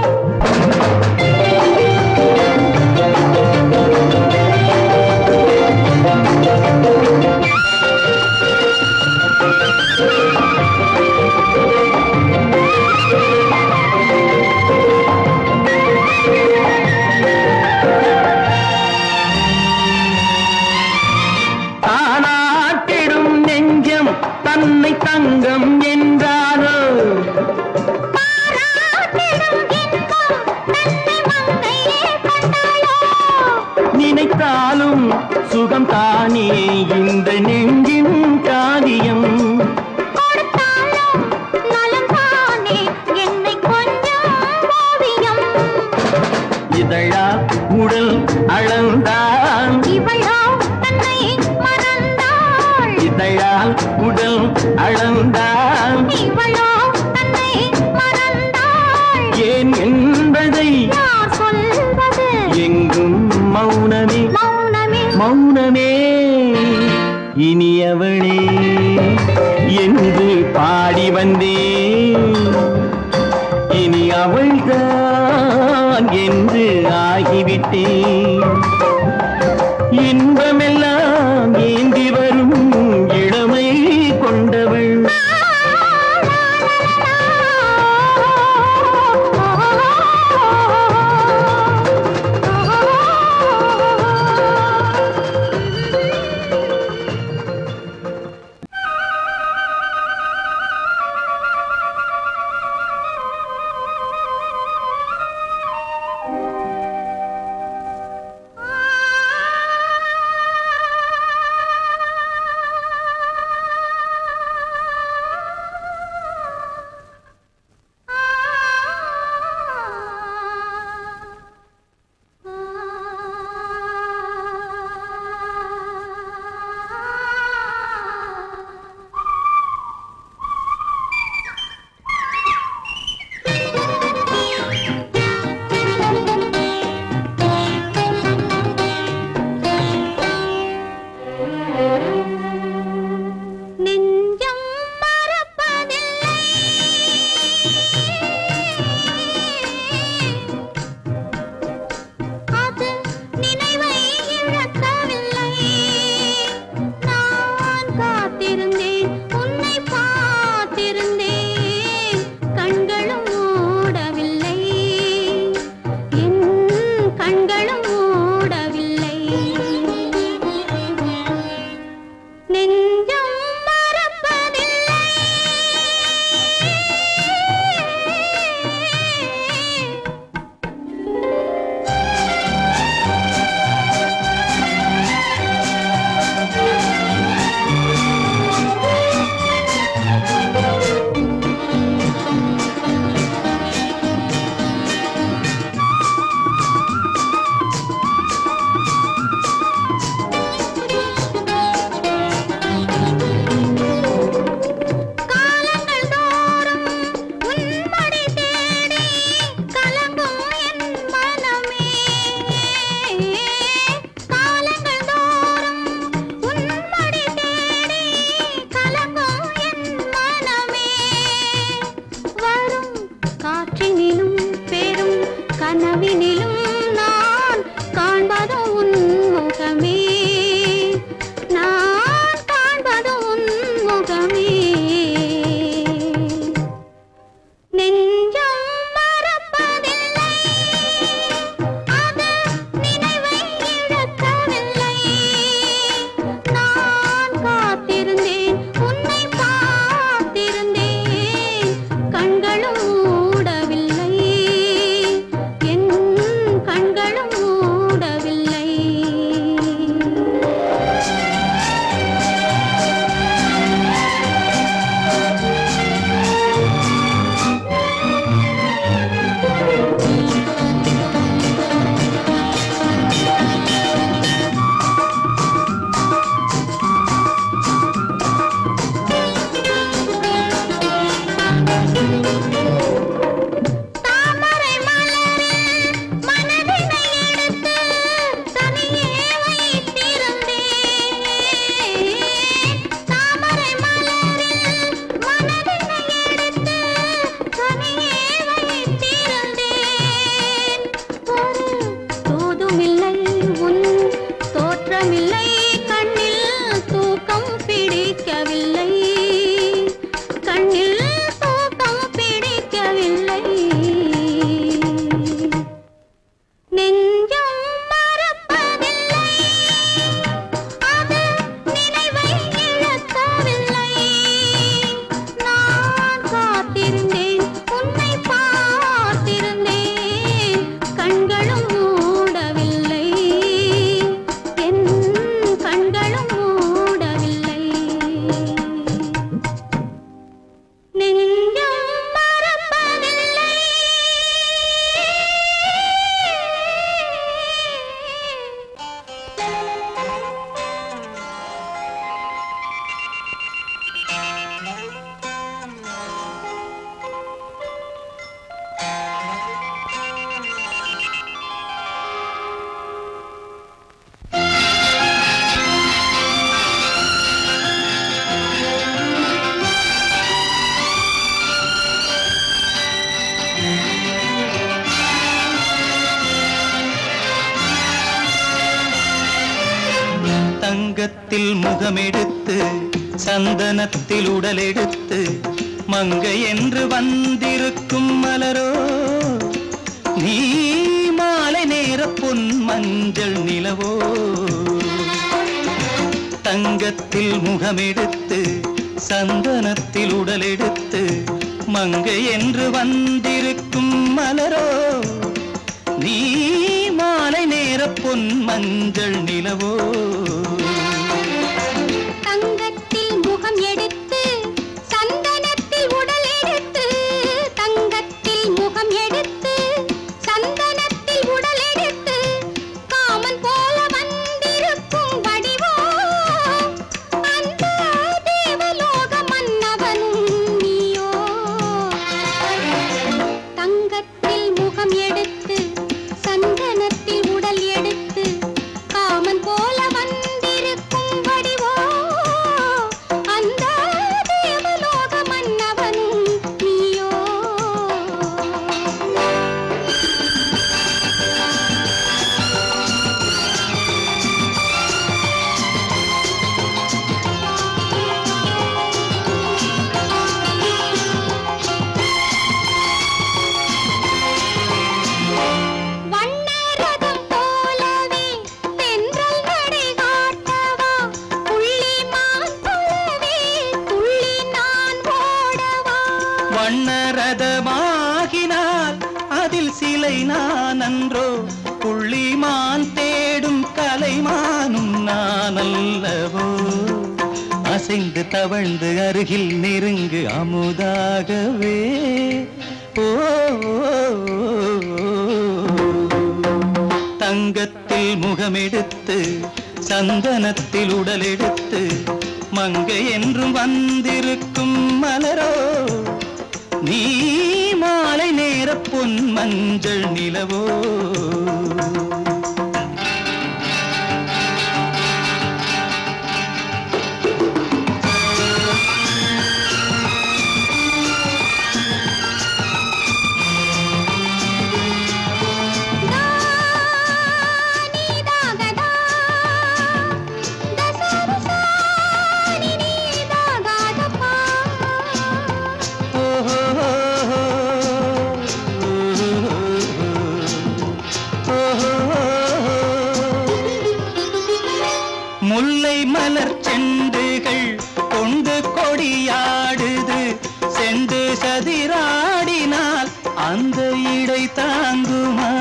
தானாட்டிடும் நெஞ்சம் தன்னை தங்கம் என்றாரோ நினைத்தாலும் சுகம் தானே இந்த நெஞ்சின் காரியம் இதழா உடல் அளந்தான் இதழால் உடல் அளந்தான் ஏன் என்பதை எங்கும் மௌனமே மௌனமே இனியவளே என்று பாடி வந்தேன் இனி அவள்தான் என்று ஆகிவிட்டேன் இன்பமெல்லாம் ஏந்தி வரும் இளமை கொண்டவள் தங்கத்தில் முகமெடுத்து சந்தனத்தில் உடலெடுத்து மங்கை என்று வந்திருக்கும் மலரோ நீ மாலை நேர பொன் மஞ்சள் நிலவோ தங்கத்தில் முகமெடுத்து சந்தனத்தில் உடலெடுத்து மங்கை என்று வந்திருக்கும் மலரோ நீ மாலை நேர பொன் மஞ்சள் நிலவோ தங்கத்தில் முகம் எடுத்து சந்தனத்தில் உடல் எடுத்து தங்கத்தில் முகம் எடுத்து சந்தனத்தில் உடல் எடுத்து காமன் போல வந்திருக்கும் வடிவோ அந்த தேவலோக மன்னவனும் நீயோ தங்கத்தில் முகம் எடுத்து சந்தனத்தில் உடல் எடுத்து காமன் போல வந்திருக்கும் வடிவோ அந்த தேவலோக மன்னவனும் நீயோ வண்ணரதம் போலவே தென்றல் நடை காட்டவா புள்ளிமான் போலவே துள்ளி நான் ஓடவா வண்ணரதமாகினால் அதில் சிலை நான் அன்றோ புள்ளிமான் தேடும் கலைமானும் நான் அல்லவோ அசைந்து தவழ்ந்து அருகில் நெருங்கு அமுதாகவே ஓ தங்கத்தில் முகமெடுத்து சந்தனத்தில் உடலெடுத்து மங்கை என்றும் வந்திருக்கும் மலரோ நீ மாலை நேர பொன் மஞ்சள் நிலவோ நீதாகதா தசரசா நீதாகதப்பா முல்லை மலர் செண்டுகள் கொண்டு கொடியாடுது செண்டு சதிராடினால் அந்த இடை தாங்குமா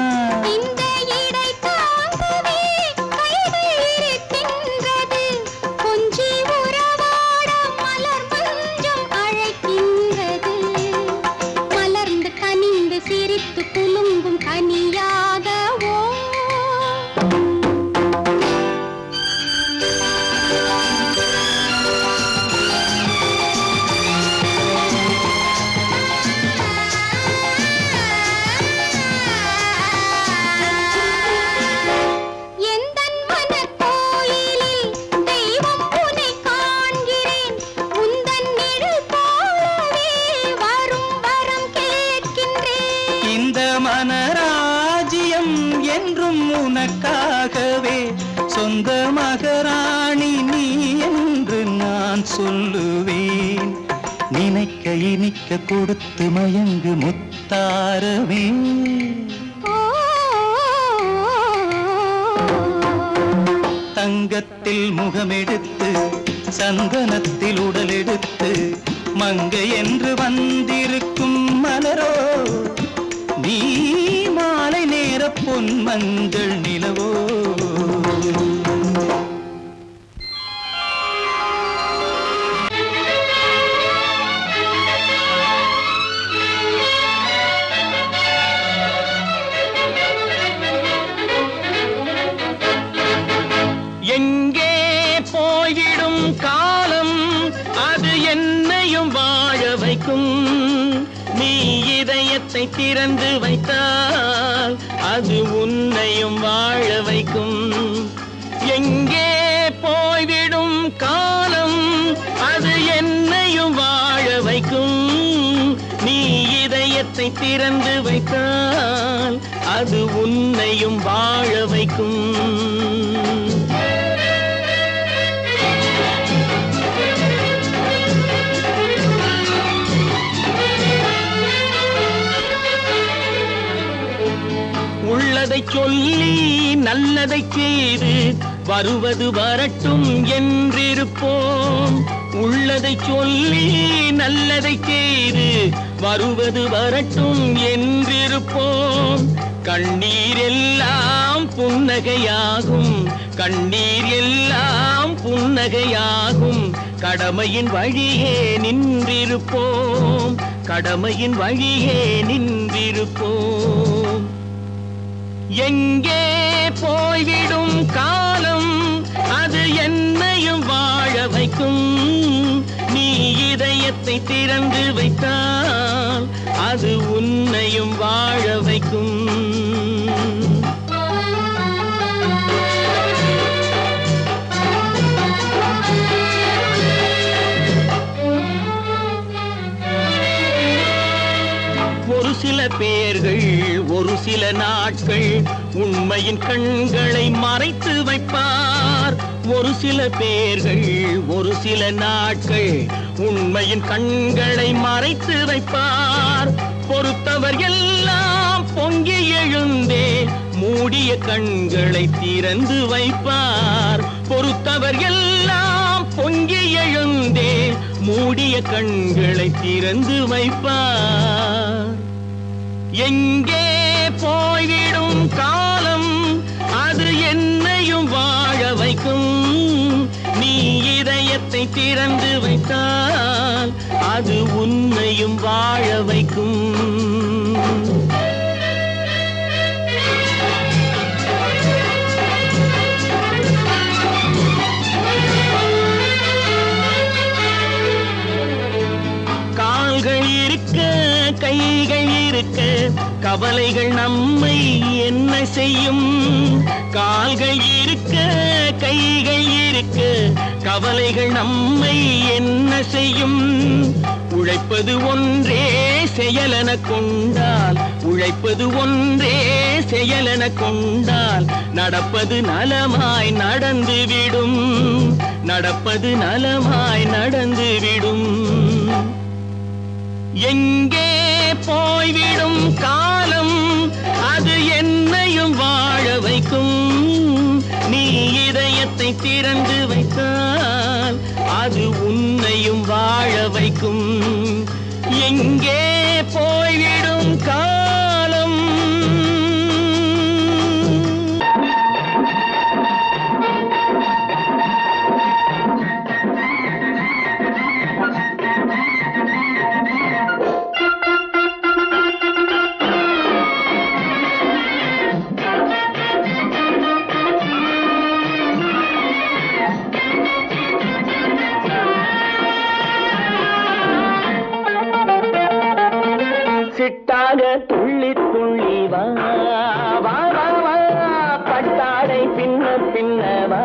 இந்த இடை தாங்கவே கைகள் இருக்கின்றது கொஞ்சி உறவாட மலர் மஞ்சம் அழைக்கின்றது மலர்ந்து கனிந்து சிரித்து குலுங்கும் கனியாகவோ எந்தன் மனக்கோயிலில் தெய்வம் உன்னை காண்கிறேன் உந்தன் நிழல் போலவே வரும் வரம் கேட்கின்றேன் இந்த மனராஜ்யம் என்றும் உனக்காகவே சொந்த மகராணி நீ என்று நான் சொல்லுவேன் நினைக்க இனிக்க கொடுத்து மயங்கு முத்தாரவே தங்கத்தில் முகமெடுத்து சந்தனத்தில் உடலெடுத்து மங்கை என்று வந்திருக்கும் மலரோ நீ மாலை நேர பொன் மஞ்சள் நிலவோ எங்கே போயிடும் காலம் அது என்னையும் வாழ வைக்கும் நீ இதயத்தை திறந்து வைத்தால் அது உன்னையும் வாழ வைக்கும் எங்கே போய்விடும் காலம் அது என்னையும் வாழ வைக்கும் நீ இதயத்தை திறந்து வைத்தால் அது உன்னையும் வாழ வைக்கும் உள்ளதை சொல்லி நல்லதை செய்து வருவது வரட்டும் என்றிருப்போம். உள்ளதை சொல்லி நல்லதை செய்து வருவது வரட்டும் என்றிருப்போம். கண்ணீர் எல்லாம் புன்னகையாகும், கண்ணீர் எல்லாம் புன்னகையாகும். கடமையின் வழியே நின்றிருப்போம், கடமையின் வழியே நின்றிருப்போம். எங்கே போய்விடும் காலம் அது என்னையும் வாழ வைக்கும். நீ இதயத்தை திறந்து வைத்தால் அது உன்னையும் வாழ வைக்கும். ஒரு சில பேர்கள் ஒரு சில நாட்கள் உண்மையின் கண்களை மறைத்து வைப்பார். ஒரு சில பேர்கள் ஒரு சில நாட்கள் உண்மையின் கண்களை மறைத்து வைப்பார். பொறுத்தவர் எல்லாம் பொங்கி எழுந்தே மூடிய கண்களை திறந்து வைப்பார். பொறுத்தவர் எல்லாம் பொங்கி எழுந்தே மூடிய கண்களை திறந்து வைப்பார். எங்கே போய்விடும் காலம் அது என்னையும் வாழ வைக்கும். நீ இதயத்தை திறந்து வைத்தால் அது உன்னையும் வாழ வைக்கும். கால்கள் இருக்க கைகள் இருக்க கவலைகள் நம்மை என்ன செய்யும். கால்கள் இருக்க கைகள் இருக்க கவலைகள் நம்மை என்ன செய்யும். உழைப்பது ஒன்றே செயலென கொண்டால், உழைப்பது ஒன்றே செயலென கொண்டால் நடப்பது நலமாய் நடந்துவிடும், நடப்பது நலமாய் நடந்துவிடும். எங்கே போய்விடும் காலம் அது என்னையும் வாழ வைக்கும். நீ இதயத்தை திறந்து வைத்தால் அது உன்னையும் வாழ வைக்கும். எங்கே போய்விடும் காலம். சிட்டாக துள்ளி துள்ளி வா வா வா வா, பட்டாடை பின்ன பின்ன வா.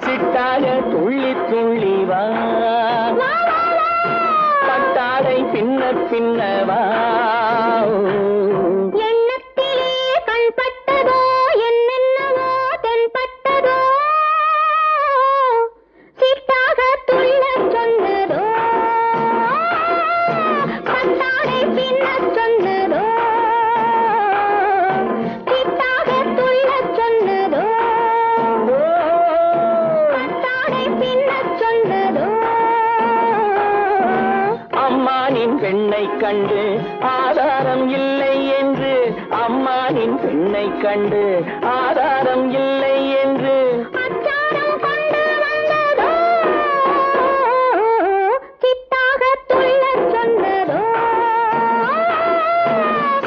சிட்டாக துள்ளி துள்ளி வா, பட்டாடை பின்ன பின்ன வா. பெண்ணை கண்டு ஆதாரம் இல்லை என்று, அம்மானின் பெண்ணை கண்டு ஆதாரம் இல்லை என்று அச்சாரம் கொண்டு வந்ததோ, சிட்டாக துள்ளச் சொன்னதோ.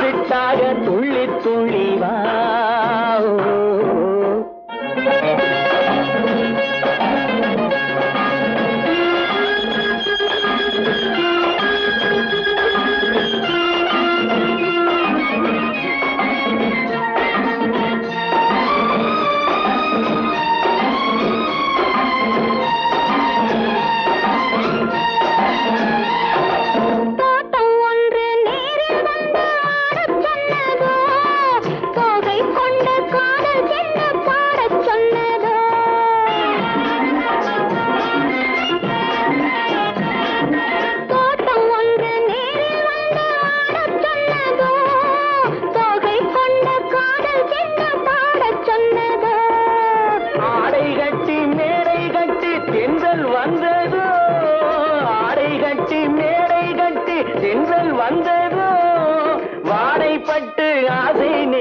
சிட்டாக துள்ளி துள்ளி வா.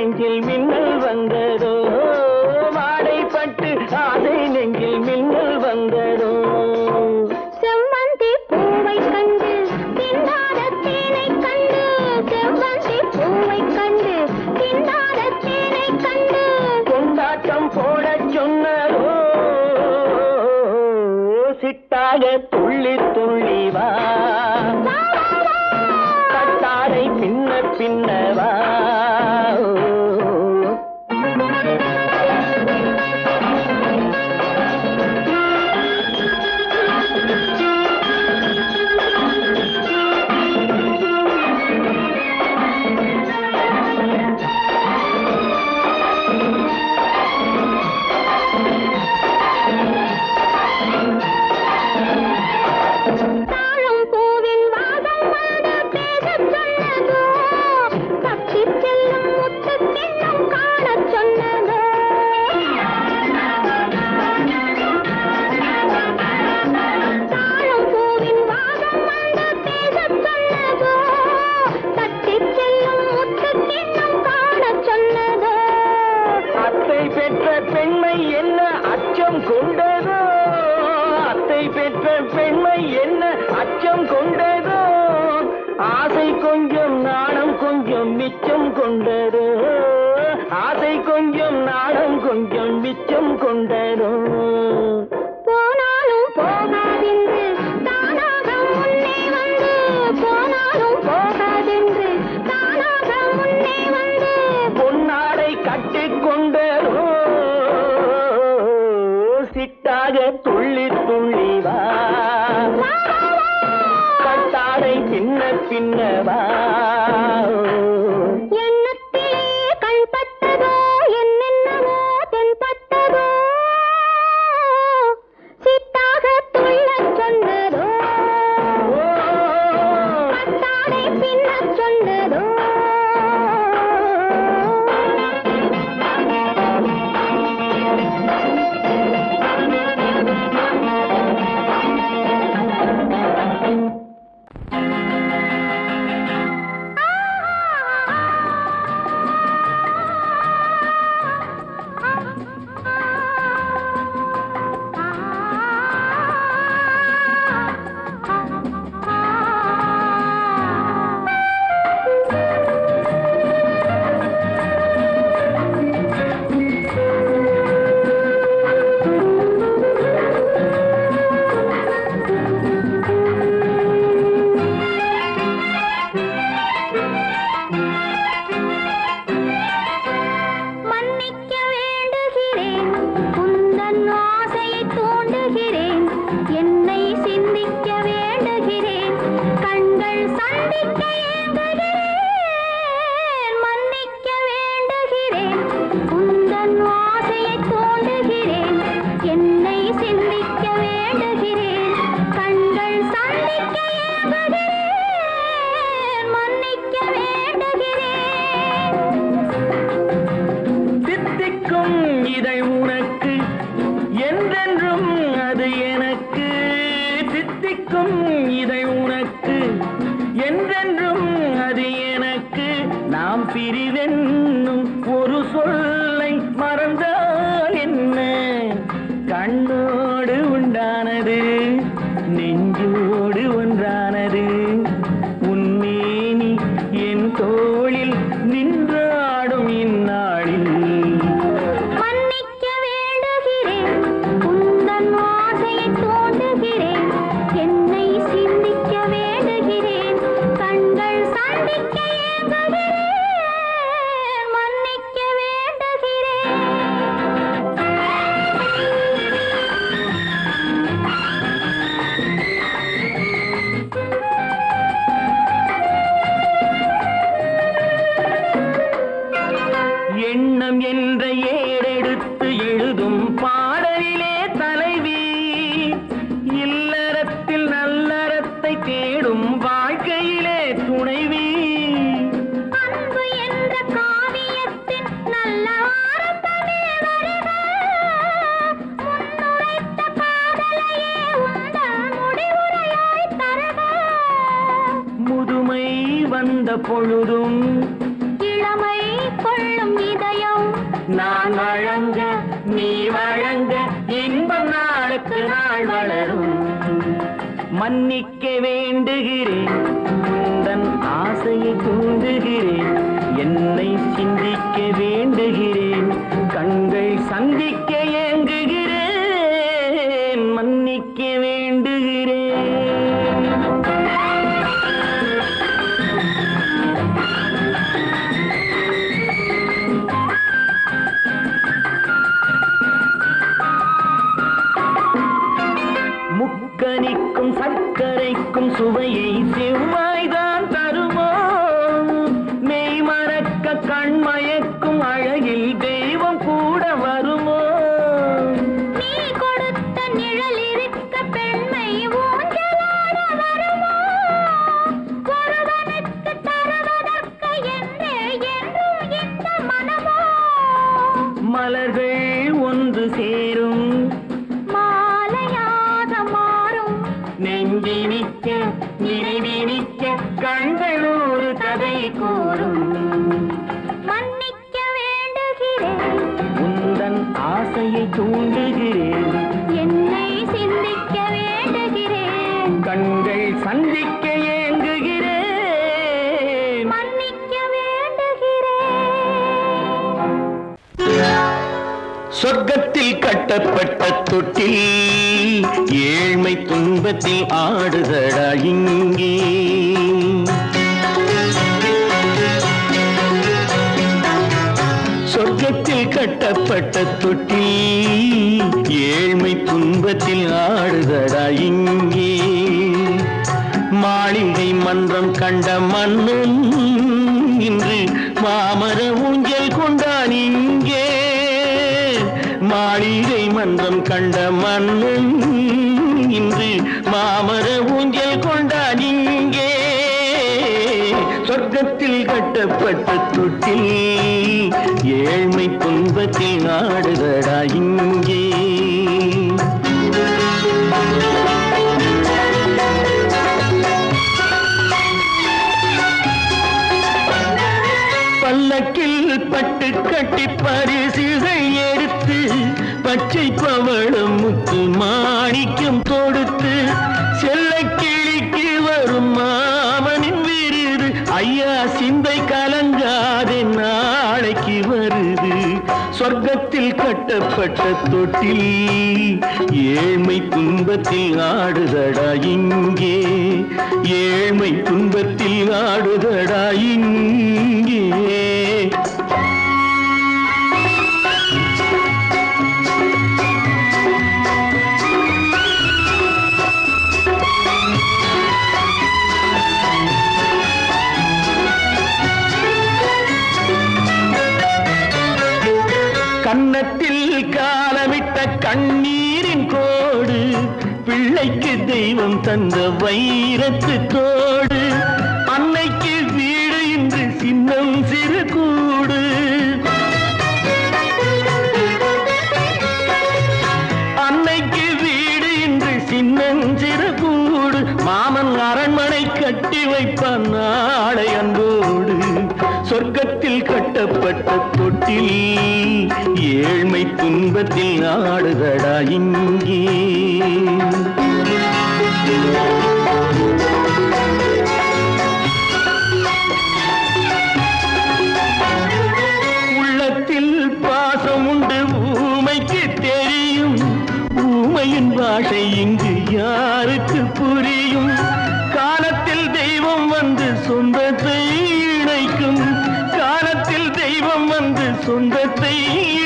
நெஞ்சில் மின்னல் வந்ததோ வாடைப்பட்டு ஆசை நெஞ்சில் மின்னல் வந்ததோ செவ்வந்தி பூவை கண்டு திண்டாத தேனை கண்டு செவ்வந்தி பூவை கண்டு திண்டாத தேனை கண்டு கொண்டாட்டம் போட சொன்னதோ சிட்டாக துள்ளி துள்ளி வா கட்டாரை பின்ன பின்னவா கொண்டதோ ஆசை கொஞ்சம் நாணம் கொஞ்சம் மிச்சம் கொண்டதோ ஆசை கொஞ்சம் நாணம் கொஞ்சம் மிச்சம் கொண்டதோ போனாலும் போகாதென்று தானாக முன்னே வந்து போனாலும் போகாதென்று தானாக முன்னே வந்து பொன்னாடை கட்டிக்கொண்டதோ சிட்டாக துள்ளி துள்ளி வா கட்டாடை பின்ன பின்னவா எண்ணத்திலே கண்பட்டதோ என்னென்னவோ தென்பட்டதோ சித்தாக துள்ளச் சொன்னதோ கட்டாடை பின்னச் சொன்னதோ பிரிவென்னும் ஒரு சொல்லை மறந்தால் என்ன கண்ணோடு உண்டானது நெஞ்சோடு ஒன்றானது உன்னேனி என் தோளில் நின்றாடும் இந்நாளில் மன்னிக்க வேண்டுகிறேன் உந்தன் ஆசையை தோண்டுகிறேன் என்னை சிந்திக்க வேண்டுகிறேன் கண்கள் சந்திக்க ஏங்குகிறேன் மன்னிக்க வேண்டுகிறேன் எண்ணம் என்ற ஏடெடுத்து எழுதும் பாடலிலே தலைவி இல்லறத்தில் நல்லறத்தை தேடும் வாழ்க்கையிலே துணைவி அன்பு என்ற காவியத்தின் நல்ல ஆரம்பமே வருக முன்னுரைத்த காதலையே உந்தன் முடிவுரையாய் தருக முதுமை வந்த பொழுதும் இளமை இளமை கொள்ளும் இதயம் நான் வழங்க நீ வழங்க இன்பம் நாளுக்கு நாள் வளரும். மன்னிக்க வேண்டுகிறேன், உந்தன் ஆசையை தூண்டுகிறேன், என்னை சிந்திக்க வேண்டுகிறேன், கண்கள் சந்திக்க ஏங்குகிறேன், மன்னிக்க வேண்டுகிறேன். முக்கனிக்கும் சர்க்கரைக்கும் சுவையை செவ்வாய்தான் தருமோ, மெய் மறக்க கண்மயக்கும் அழகில் தெய்வம் கூட வருமோ. நீ கொடுத்த நிழல் இருக்க பெண்மை ஊஞ்சலாட வருமோ, ஒருவனுக்கு தருவதற்கு என்றே என்றும் இந்த மனமோ. மலர்கள் ஒன்று சேரும் நெஞ்சினிக்க நினைவினிக்க கண்கள் ஒரு கதை கூறும். மன்னிக்க வேண்டுகிறேன், உந்தன் ஆசையை தூண்டுகிறேன், என்னை சிந்திக்க வேண்டுகிறேன், கண்கள் சந்திக்க ஏங்குகிறேன், மன்னிக்க வேண்டுகிறேன். சொர்க்கத்தில் கட்டப்பட்ட தொட்டில் ஏழ்மை துன்பத்தில் ஆடுதடா இங்கே. சொர்க்கத்தில் கட்டப்பட்ட தொட்டில் ஏழ்மை துன்பத்தில் ஆடுதடா இங்கே. மாளிகை மன்றம் கண்ட மன்னன் இன்று மாமர ஊஞ்சல் கொண்டான் இங்கே. மாளிகை மன்றம் கண்ட மன்னன் இன்று மாமர ஊஞ்சல் கொண்டான் இங்கே. சொர்க்கத்தில் கட்டப்பட்ட தொட்டில் ஏழ்மை துன்பத்தில் ஆடுதடா இங்கே. பல்லக்கில் பட்டு கட்டி பரிசுகள் எடுத்து பச்சை பவளம் முத்து மாணிக்கம் தொடுத்து செல்ல கிளிக்கு வரும் மாமனின் விருது. ஐயா சிந்தை கலங்காதே நாளைக்கு வருது. சொர்க்கத்தில் கட்டப்பட்ட தொட்டில் ஏழ்மை துன்பத்தில் ஆடுதடா இங்கே. ஏழ்மை துன்பத்தில் ஆடுதடா இங்கே. கன்னத்தில் காலமிட்ட கண்ணீரின் கோடு, பிள்ளைக்கு தெய்வம் தந்த வைரத்து தோடு, அன்னைக்கு வீடு இன்று சின்னம் சிறு கூடு. அன்னைக்கு வீடு இன்று சின்னஞ்சிறு கூடு, மாமன் அரண்மனை கட்டி வைப்பான் நாளை அன்போடு. சொர்க்கத்தில் கட்டப்பட்ட தொட்டில் ஏழ்மை துன்பத்தில் ஆடுதடா இங்கே. உள்ளத்தில் பாசம் உண்டு ஊமைக்கு தெரியும், ஊமையின் பாஷை இங்கு யாருக்கு புரியும். காலத்தில் தெய்வம் வந்து சொந்தத்தை இணைக்கும், காலத்தில் தெய்வம் வந்து சொந்தத்தை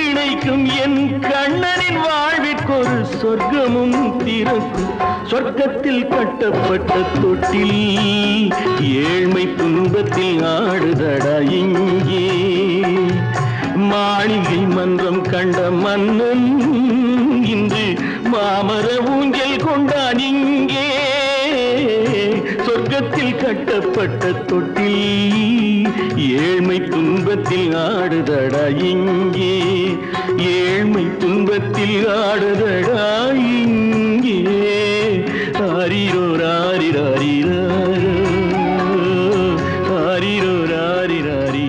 இணைக்கும். என் கண்ணனின் வாழ்விற்கொரு சொர்க்கமும் திறக்கும். சொர்க்கத்தில் கட்டப்பட்ட தொட்டில் ஏழ்மை துன்பத்தில் ஆடுதடா இங்கே. மாளிகை மன்றம் கண்ட மன்னன் இன்று மாமர ஊஞ்சல் கொண்டான் இங்கே. சொர்க்கத்தில் கட்டப்பட்ட தொட்டில் ஏழ்மை துன்பத்தில் ஆடுதடா இங்கே. ஏழ்மை துன்பத்தில் ஆடுதடா இங்கே. ஆரிரோ ராரி ராரி ராரோ, ஆரிரோ ராரி ராரி.